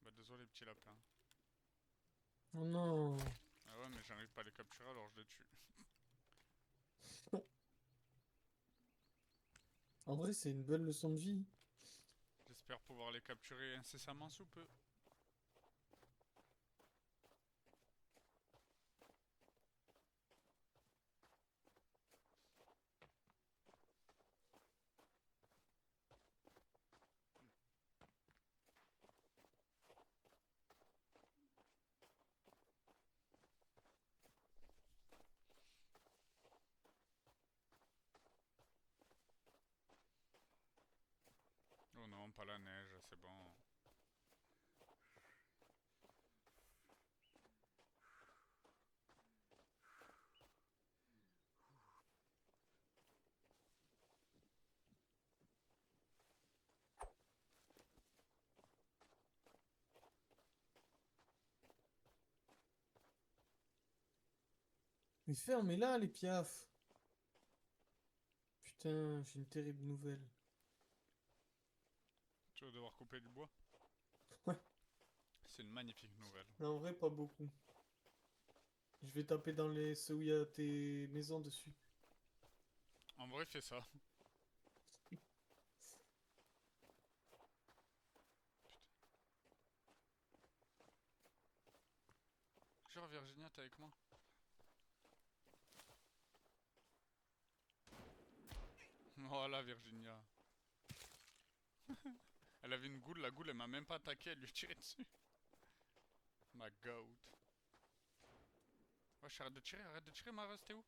Bah désolé petit lapin. Oh non. Ah ouais mais j'arrive pas à les capturer alors je les tue. En vrai, c'est une belle leçon de vie. J'espère pouvoir les capturer incessamment sous peu. Oh non, pas la neige, c'est bon. Mais fermez-la, les piafs. Putain, j'ai une terrible nouvelle. Tu vas devoir couper du bois. Ouais. C'est une magnifique nouvelle. Mais en vrai, pas beaucoup. Je vais taper dans les ceux où il y a tes maisons dessus. En vrai, fais ça. Genre Virginia, t'es avec moi? Voilà Virginia. Elle avait une goule, la goule elle m'a même pas attaqué, elle lui a tiré dessus. Ma goat. Wesh, arrête de tirer, Mara, c'était où?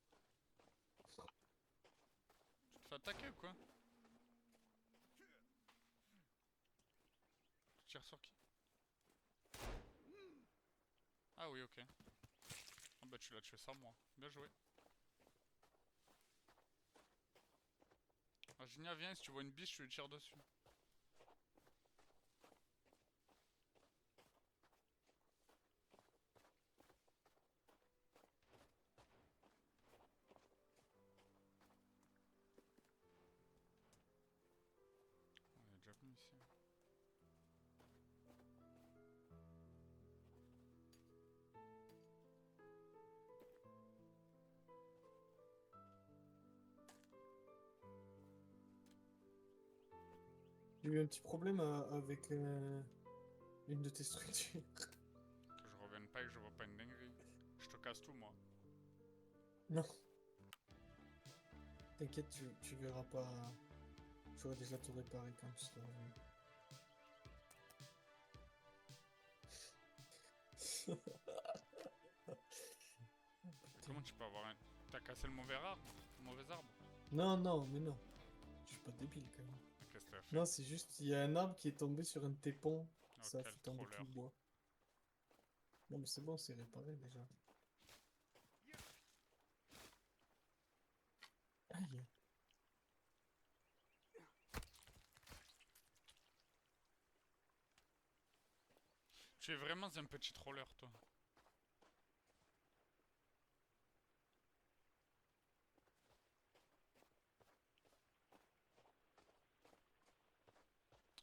Tu te fais attaquer ou quoi? Tu tires sur qui? Ah oui, ok. Ah bah tu l'as tué sans moi. Bien joué. Virginia, viens, si tu vois une biche, tu lui tires dessus. On est déjà venu ici. J'ai eu un petit problème avec une de tes structures. Que je revienne pas et que je vois pas une dinguerie. Je te casse tout, moi. Non. T'inquiète, tu verras pas. J'aurais déjà tout réparé quand tu seras revenu. Comment tu peux avoir un... T'as cassé le mauvais arbre? Le mauvais arbre? Non, non, mais non. Je suis pas débile quand même. Qu'est-ce que t'as fait? Non, c'est juste, il y a un arbre qui est tombé sur un de tes ponts. Oh, Ça a quel fait tomber troller. tout le bois. Non, mais c'est bon, c'est réparé déjà. Aïe. Tu es vraiment un petit troller, toi.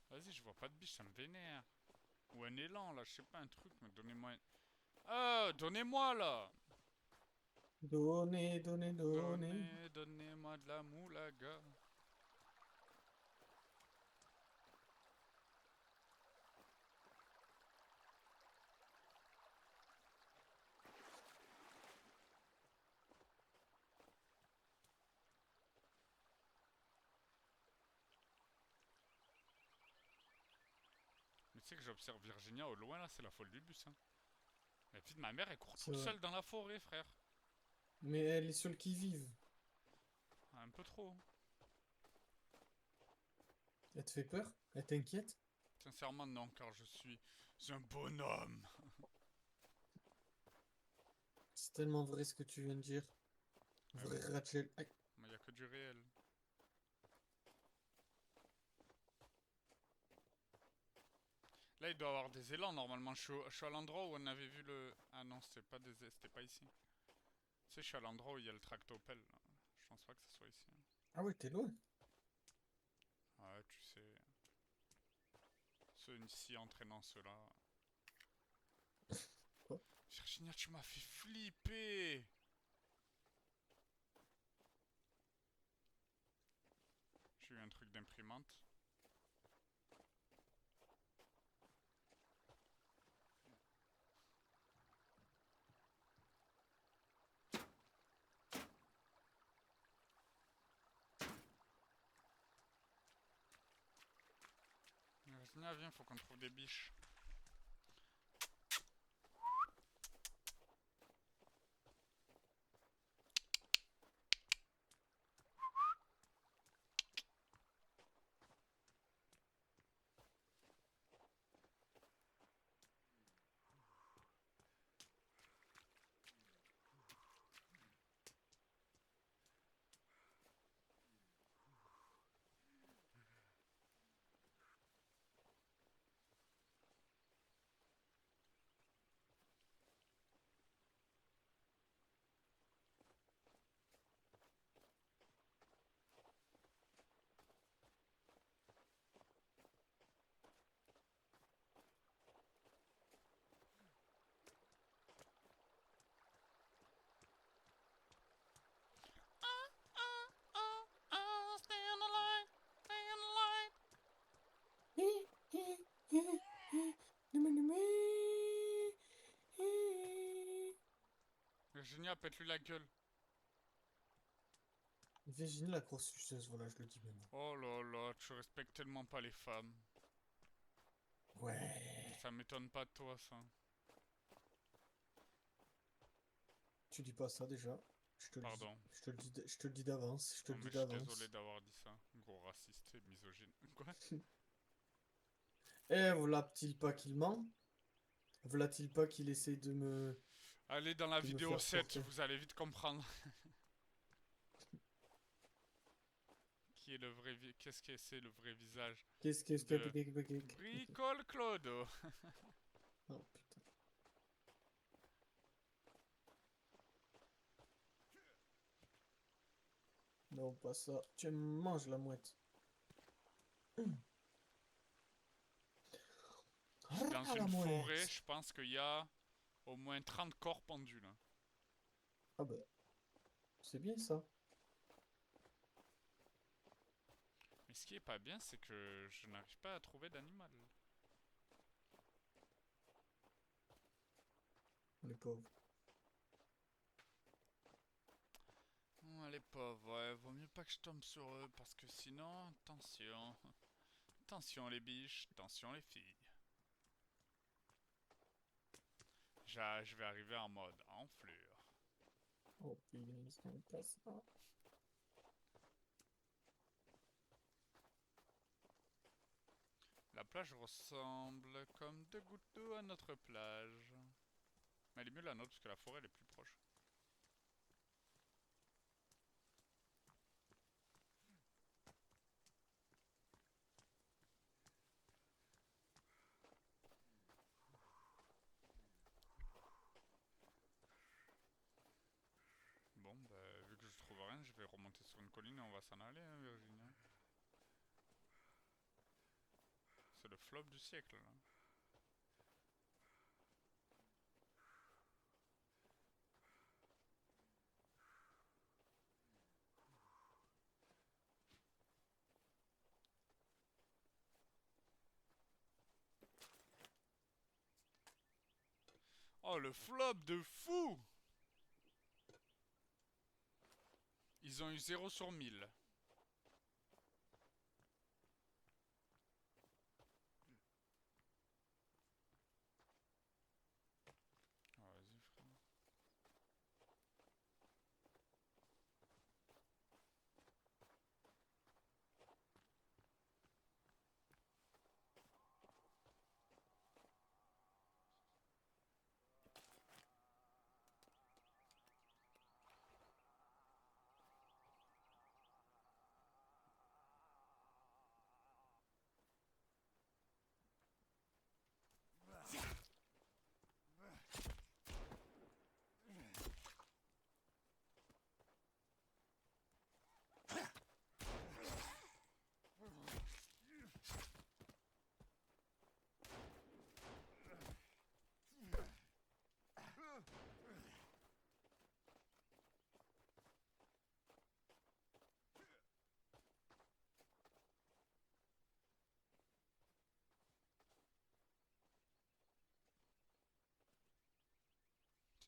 Vas-y, je vois pas de biche, ça me vénère. Ou un élan, là, je sais pas, un truc, mais donnez-moi un... Oh, donnez-moi, là! Donnez, donnez, donnez. Donnez-moi de la moulaga. Mais tu sais que j'observe Virginia au loin, là, c'est la folle du bus, hein. La fille de ma mère, elle court C'est toute vrai. seule dans la forêt, frère. Mais elle est sur le qui-vive. Un peu trop. Elle te fait peur? Elle t'inquiète? Sincèrement, non, car je suis un bonhomme. C'est tellement vrai ce que tu viens de dire. Ah Vrai oui, Rachel. Aïe. mais y a que du réel. Là, il doit y avoir des élans normalement. Je suis à l'endroit où on avait vu le. Ah non, c'était pas ici. Tu sais, je suis à l'endroit où il y a le tractopelle. Là. Je pense pas que ce soit ici. Hein. Ah ouais, t'es loin. Ouais, tu sais. Ceux-ci entraînant ceux-là. Quoi? Virginia, tu m'as fait flipper! J'ai eu un truc d'imprimante. Virginia, viens, faut qu'on trouve des biches. Stay on the line, stay on the line. Virginia, pète-lui la gueule. Virginie la grosse suceuse, voilà, je le dis maintenant. Oh là là, tu respectes tellement pas les femmes. Ouais. Ça m'étonne pas de toi, ça. Tu dis pas ça déjà. Je te le dis. Pardon. Je te le dis d'avance. Je te Non, le mais dis je suis désolé d'avance. d'avoir dit ça. Gros raciste et misogyne. Quoi? Et voilà-t-il pas qu'il ment? Voilà-t-il pas qu'il essaie Allez dans la de me vidéo faire 7, porter? vous allez vite comprendre qui est le vrai qu'est-ce que c'est le vrai visage Qu'est-ce de que... Bricole Clodo. Oh putain. Non, pas ça. Tu me manges la mouette. Je suis dans Ah, la une forêt, mouette. je pense qu'il y a au moins 30 corps pendus là. Ah bah, c'est bien ça. Mais ce qui est pas bien, c'est que je n'arrive pas à trouver d'animal. Les pauvres. Oh, les pauvres, ouais, vaut mieux pas que je tombe sur eux parce que sinon, attention. Attention les biches, attention les filles. Je vais arriver en mode enflure. Oh putain, c'est pas ça. La plage ressemble comme deux gouttes d'eau à notre plage. Mais elle est mieux la nôtre parce que la forêt elle est plus proche. Bon, bah, vu que je trouve rien, je vais remonter sur une colline et on va s'en aller, hein, Virginia. C'est le flop du siècle, là. Oh, le flop de fou! Ils ont eu 0 sur 1000. Ah, vas-y, frère.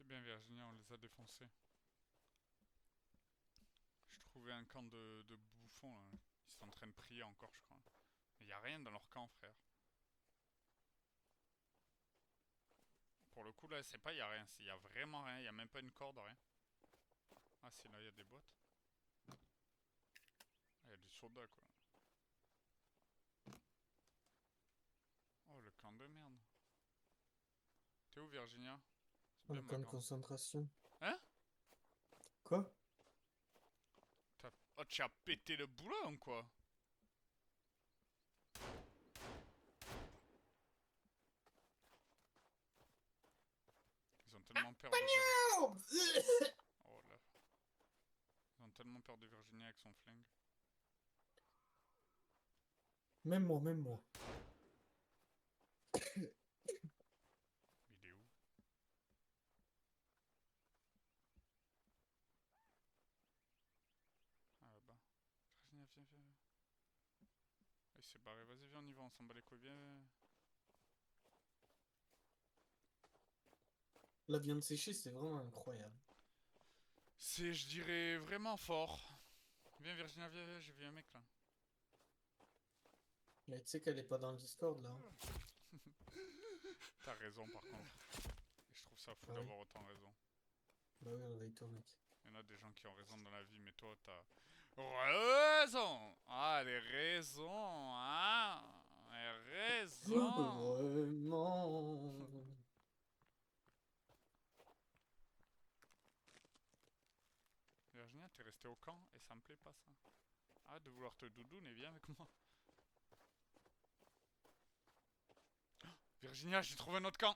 bien Virginia, on les a défoncés. Je trouvais un camp de bouffons là. Ils sont en train de prier encore, je crois. Mais y a rien dans leur camp, frère. Pour le coup, là, c'est pas y a rien. Y a vraiment rien. Y a même pas une corde, rien. Ah, si, là, y a des bottes. Ah, y a du soda, quoi. Oh, le camp de merde. T'es où, Virginia? C'est Dans bien le ma camp de grande. concentration. Hein? Quoi? Oh, tu as pété le boulon, quoi. Ils ont tellement peur de Virginia. Oh là. Ils ont tellement peur de Virginia avec son flingue. Même moi, même moi. Il est où? Ah, là-bas. Virginia, viens, viens. Ah, il s'est barré. Vas-y, viens, on y va. On s'en bat les couilles. Viens. La viande séchée, c'est vraiment incroyable. C'est, je dirais, vraiment fort. Viens, Virginia, viens, viens. J'ai vu un mec là. Mais tu sais qu'elle est pas dans le Discord là. T'as raison, par contre. Et je trouve ça fou Ah oui. d'avoir autant raison. Bah oui, réveille-toi, mec. Il y en a des gens qui ont raison dans la vie, mais toi, t'as raison. Ah, les raisons, hein. Les raisons. Vraiment. Virginia, t'es resté au camp et ça me plaît pas ça. Arrête de vouloir te doudoune et viens avec moi. Virginia, j'ai trouvé un autre camp.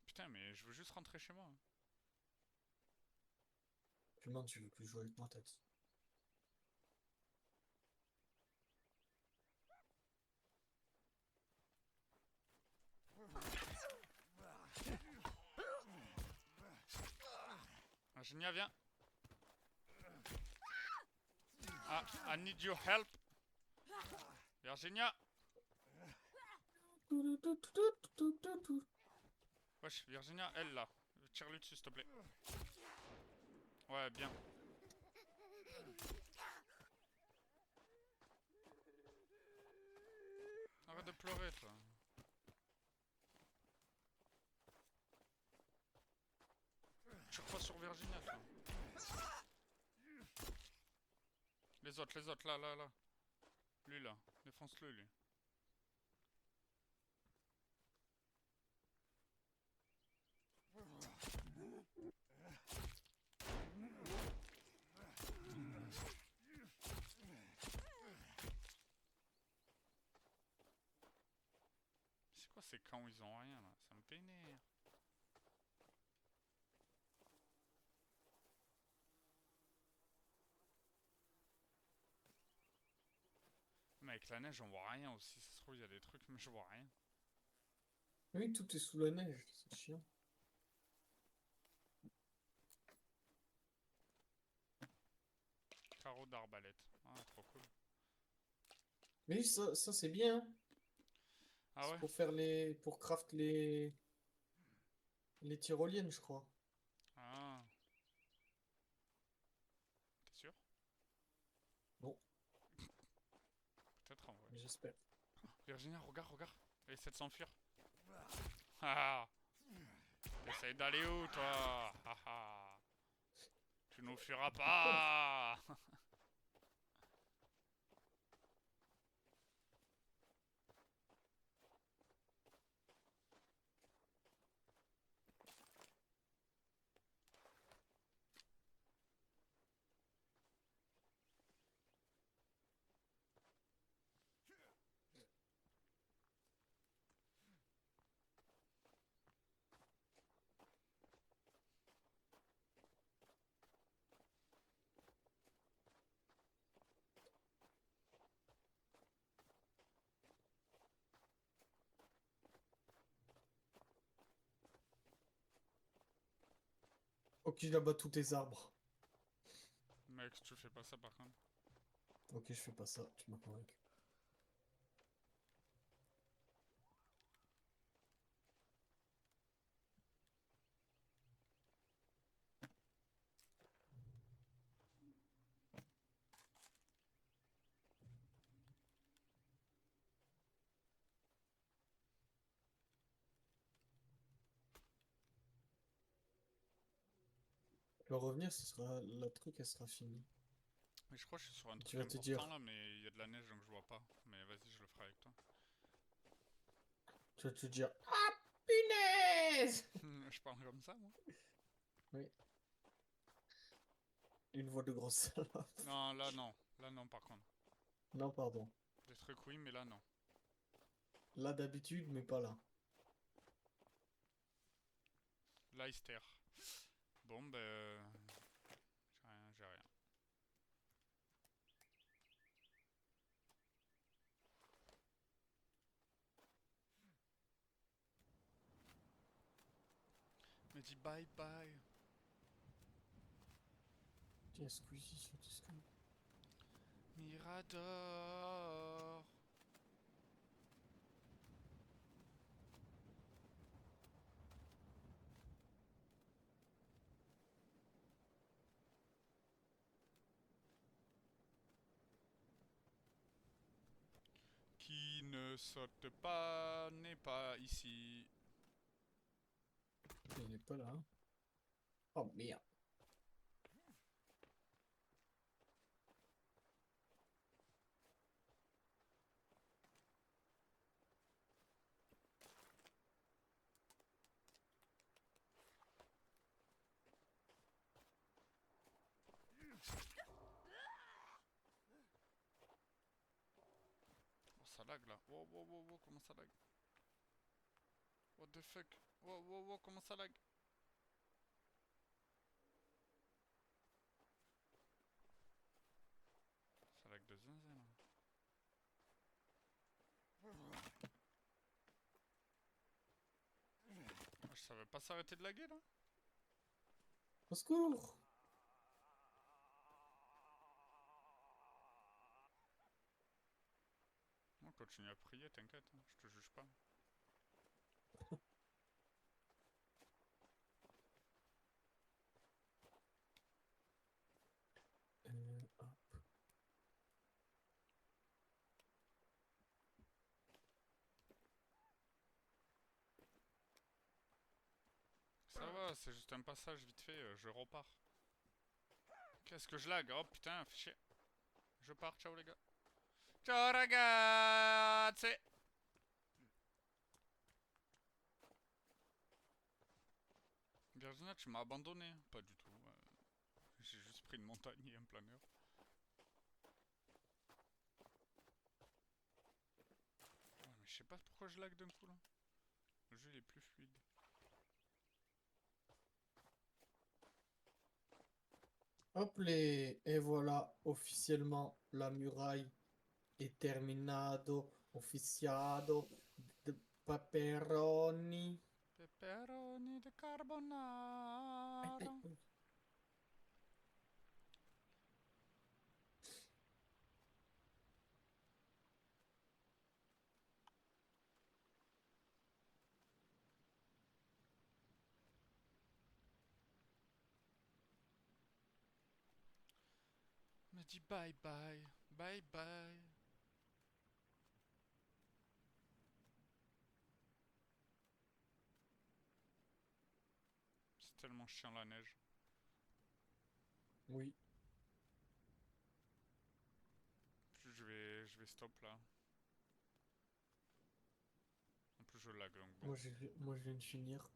Putain, mais je veux juste rentrer chez moi. Comment tu veux plus jouer avec moi, tête? Virginia, viens. Ah, I need your help. Virginia. Wesh, Virginia, elle là. Tire-lui dessus, s'il te plaît. Ouais, bien. Arrête de pleurer, toi. Tire pas sur Virginia, toi. Les autres, là, là, là. Lui, là. Défonce-le, lui. C'est quoi ces camps où ils ont rien, là? Ça me pénère. Mais avec la neige, on voit rien aussi. Ça se trouve, il y a des trucs, mais je vois rien. Oui, tout est sous la neige, c'est chiant. Carreau d'arbalète. Ah, trop cool. Mais oui, ça c'est bien, hein. Ah C'est ouais? pour faire pour craft les tyroliennes, je crois. Ah. T'es sûr? Bon, Peut-être en vrai. j'espère. Virginia, regarde, regarde. Elle essaie de s'enfuir. Ah. Essaye d'aller où, toi? Ah ah. Tu nous fuiras pas. Ok, je bats tous tes arbres. Mec, tu fais pas ça par contre. Ok, je fais pas ça, tu m'as convaincu. vas revenir, ce sera la truc, elle sera finie. Mais je crois que je suis sur un Tu truc vas te important dire, là, mais il y a de la neige donc je vois pas. Mais vas-y, je le ferai avec toi. tu vas te dire, ah punaise! Je parle comme ça, moi. Oui, une voix de grosse salope. Non, là non. Là non, par contre. Non, pardon. Des trucs oui, mais là non. Là d'habitude, mais pas là. Là, il se terre. Bon, ben. J'ai rien, j'ai rien. Me dit bye bye. Tiens, Squeezie sur Discord. Mirador. Qui ne saute pas n'est pas ici. Il n'est pas là. Hein. Oh merde. Oh, ça lag là. Wow, wow, wow, wow, comment ça lag? What the fuck? Wow, wow, wow, comment ça lag? Ça lag de zinzin là. Oh, je savais pas s'arrêter de laguer là. Au secours! On continue à prier, t'inquiète, hein, je te juge pas. Ah. Ça va, c'est juste un passage vite fait, je repars. Qu'est-ce que je lag? Oh putain, fais chier. Je pars, ciao les gars. Ciao ragazzi! Virginia, tu m'as abandonné. Pas du tout. J'ai juste pris une montagne et un planeur. Ouais, mais je sais pas pourquoi je lag d'un coup là. Le jeu il est plus fluide. Hop les... Et voilà, officiellement, la muraille est terminado, officiado, de pepperoni. Pepperoni de Aïe, carbonara. aïe, aïe. Me dit bye bye. Bye bye. C'est tellement chiant la neige. Oui, Je vais stop là. En plus je lag donc bon. moi je viens de finir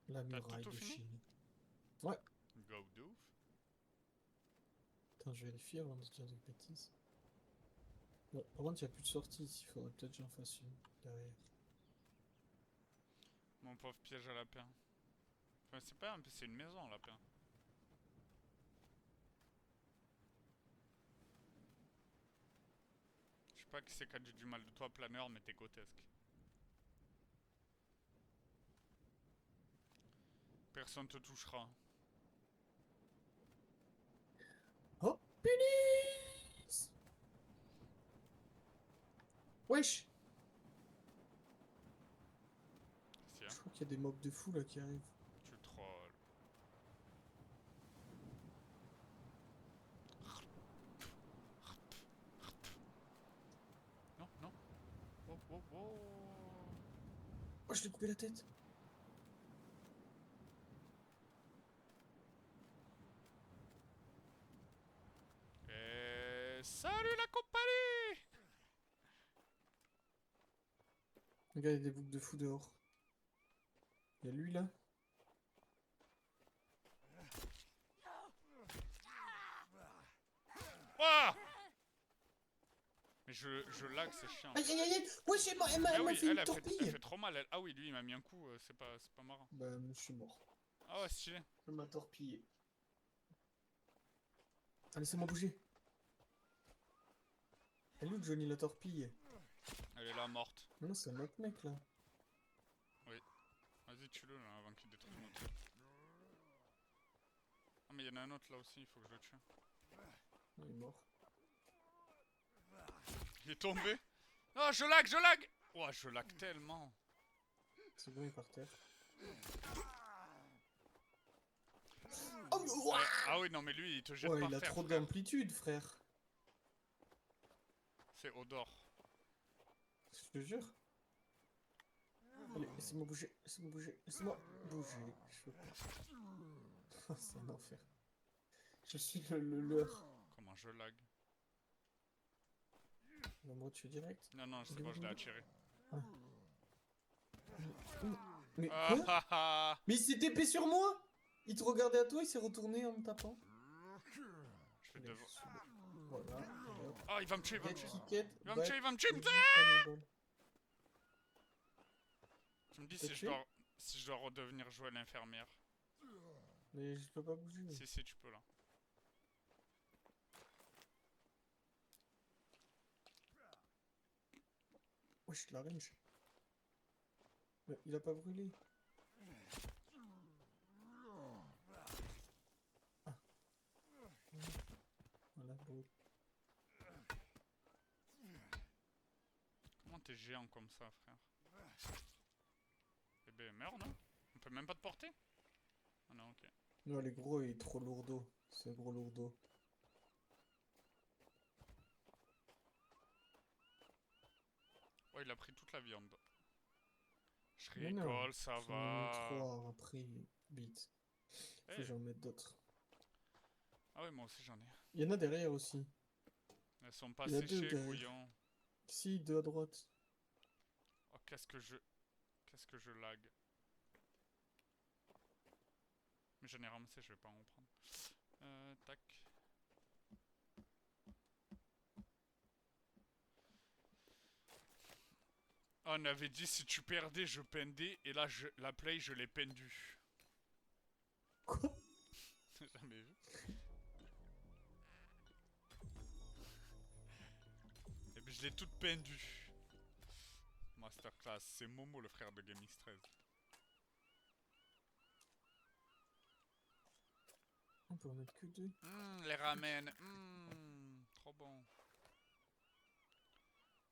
la T'as muraille tout de fini? Chine. Ouais, Go de ouf. attends, je vérifie avant de dire des bêtises. Ouais, par contre, il n'y a plus de sortie ici, il faudrait peut-être que j'en fasse une derrière. Mon pauvre piège à lapin. Enfin c'est pas un peu, c'est une maison lapin. Je sais pas qui c'est qui a dit du mal de toi planeur mais t'es grotesque. Personne te touchera. Oh, punaise! Wesh! Si hein, Je crois qu'il y a des mobs de fou là qui arrivent. tu trolls. Non, non. Oh, oh, oh. Oh, je l'ai coupé la tête! compagnie. Regarde, il y a des boucles de fou dehors. Il y a lui là. Ouah. Mais je lag, c'est chiant. Aïe aïe aïe aïe. Ouais, elle Ah m'a oui, fait elle, une elle torpille. fait trop mal. Ah oui, lui, il m'a mis un coup, c'est pas marrant. Bah, je suis mort. Ah ouais, stylé. Elle m'a torpillé. Ah, laissez-moi bouger. Elle est où Johnny la torpille? Elle est là, morte. Non, c'est un autre mec là. Vas-y, tue-le là, avant qu'il détruise mon truc. Ah, mais il y en a un autre là aussi, il faut que je le tue. Il est mort. Il est tombé. Oh, je lag. Ouah, je lag tellement. C'est bon, il est par terre. Oh, mais ouah. Ah oui, non, mais lui, il te jette Ouais, par il a terre, trop frère. d'amplitude, frère. C'est Odor. Je te jure. Allez, laissez-moi bouger. Laissez-moi bouger. Laissez-moi bouger. Je peux pas. C'est un enfer. Je suis le leur. Comment je lag? Il va me retuer direct. Non, c'est bon, je l'ai attiré. Mais Ah quoi? ah ah. Mais il s'est TP sur moi! Il te regardait à toi, il s'est retourné en me tapant. Je fais Allez, devant. je suis bon. Voilà. Hop. Ah, il va me tuer, Get kicked, Il va me tuer, il va me tuer, il me back, tue. cannibal. Tu me dis T'as si tué? si je dois redevenir jouer l'infirmière. Mais je peux pas bouger. Si, tu peux là. Wesh, la range. Mais il a pas brûlé. Ah. Voilà, bon. Comment t'es géant comme ça, frère? Eh ben, meurs, non? On peut même pas te porter? Ah non, ok. Non, les gros, il est trop lourdeau. C'est un gros lourdeau. Ouais, il a pris toute la viande. Je Mais non, rigole, ça j'en ai mis va. 3 après, vite. Faut Eh. que j'en mette d'autres. Ah ouais, moi aussi j'en ai. Il y en a derrière aussi. Elles sont pas Il y a 2 séchées, derrière. couillon. Si, 2 à droite. Oh, qu'est-ce que je lag. Mais j'en ai ramassé, je vais pas en reprendre. Tac. Ah, on avait dit si tu perdais, je pendais. Et là, la play, je l'ai pendue. Quoi? Jamais vu. Et puis je l'ai toute pendue. Masterclass, c'est Momo le frère de GameX13. On peut en mettre que 2. Les ramen. Trop bon.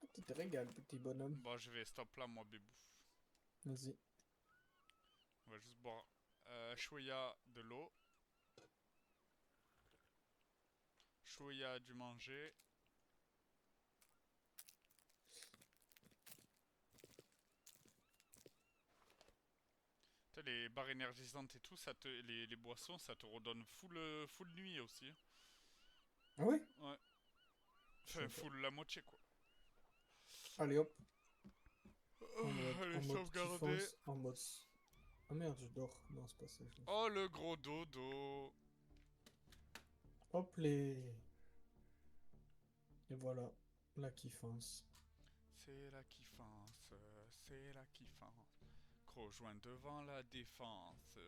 Ah, tu te régales, petit bonhomme. Bon, je vais stop là, moi, bébou. Vas-y. On va juste boire Chouïa de l'eau. Chouïa du manger. Tu sais, les barres énergisantes et tout, les boissons, ça te redonne full nuit aussi. Ah ouais? Ouais. Enfin, Sympa. full la moitié, quoi. Allez hop. Allez, en mode sauvegarder. kiffance, en mode... Ah merde, je dors. Non, c'est pas ça. Oh, le gros dodo. Hop les... Et voilà. La kiffance. C'est la kiffance, c'est la kiffance. Rejoins devant la défense.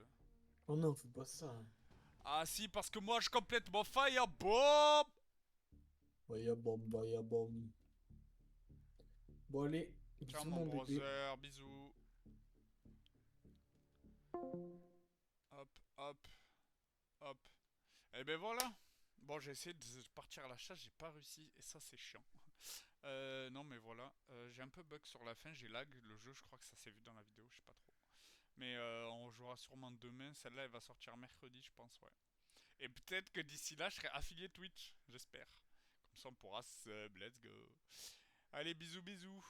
Oh non, fais pas ça. Ah si, parce que moi je complète mon firebomb. Vaya bombe, vaya bombe. Bon allez, Ciao bisous mon mon bébé. brother, bisous. Hop, hop, hop. Et ben voilà. Bon, j'ai essayé de partir à la chasse, j'ai pas réussi, et ça c'est chiant. Non mais voilà, j'ai un peu bug sur la fin, j'ai lag le jeu, je crois que ça s'est vu dans la vidéo, je sais pas trop. Mais on jouera sûrement demain, celle-là elle va sortir mercredi je pense, ouais. Et peut-être que d'ici là je serai affilié Twitch, j'espère. Comme ça on pourra sub, let's go. Allez, bisous bisous.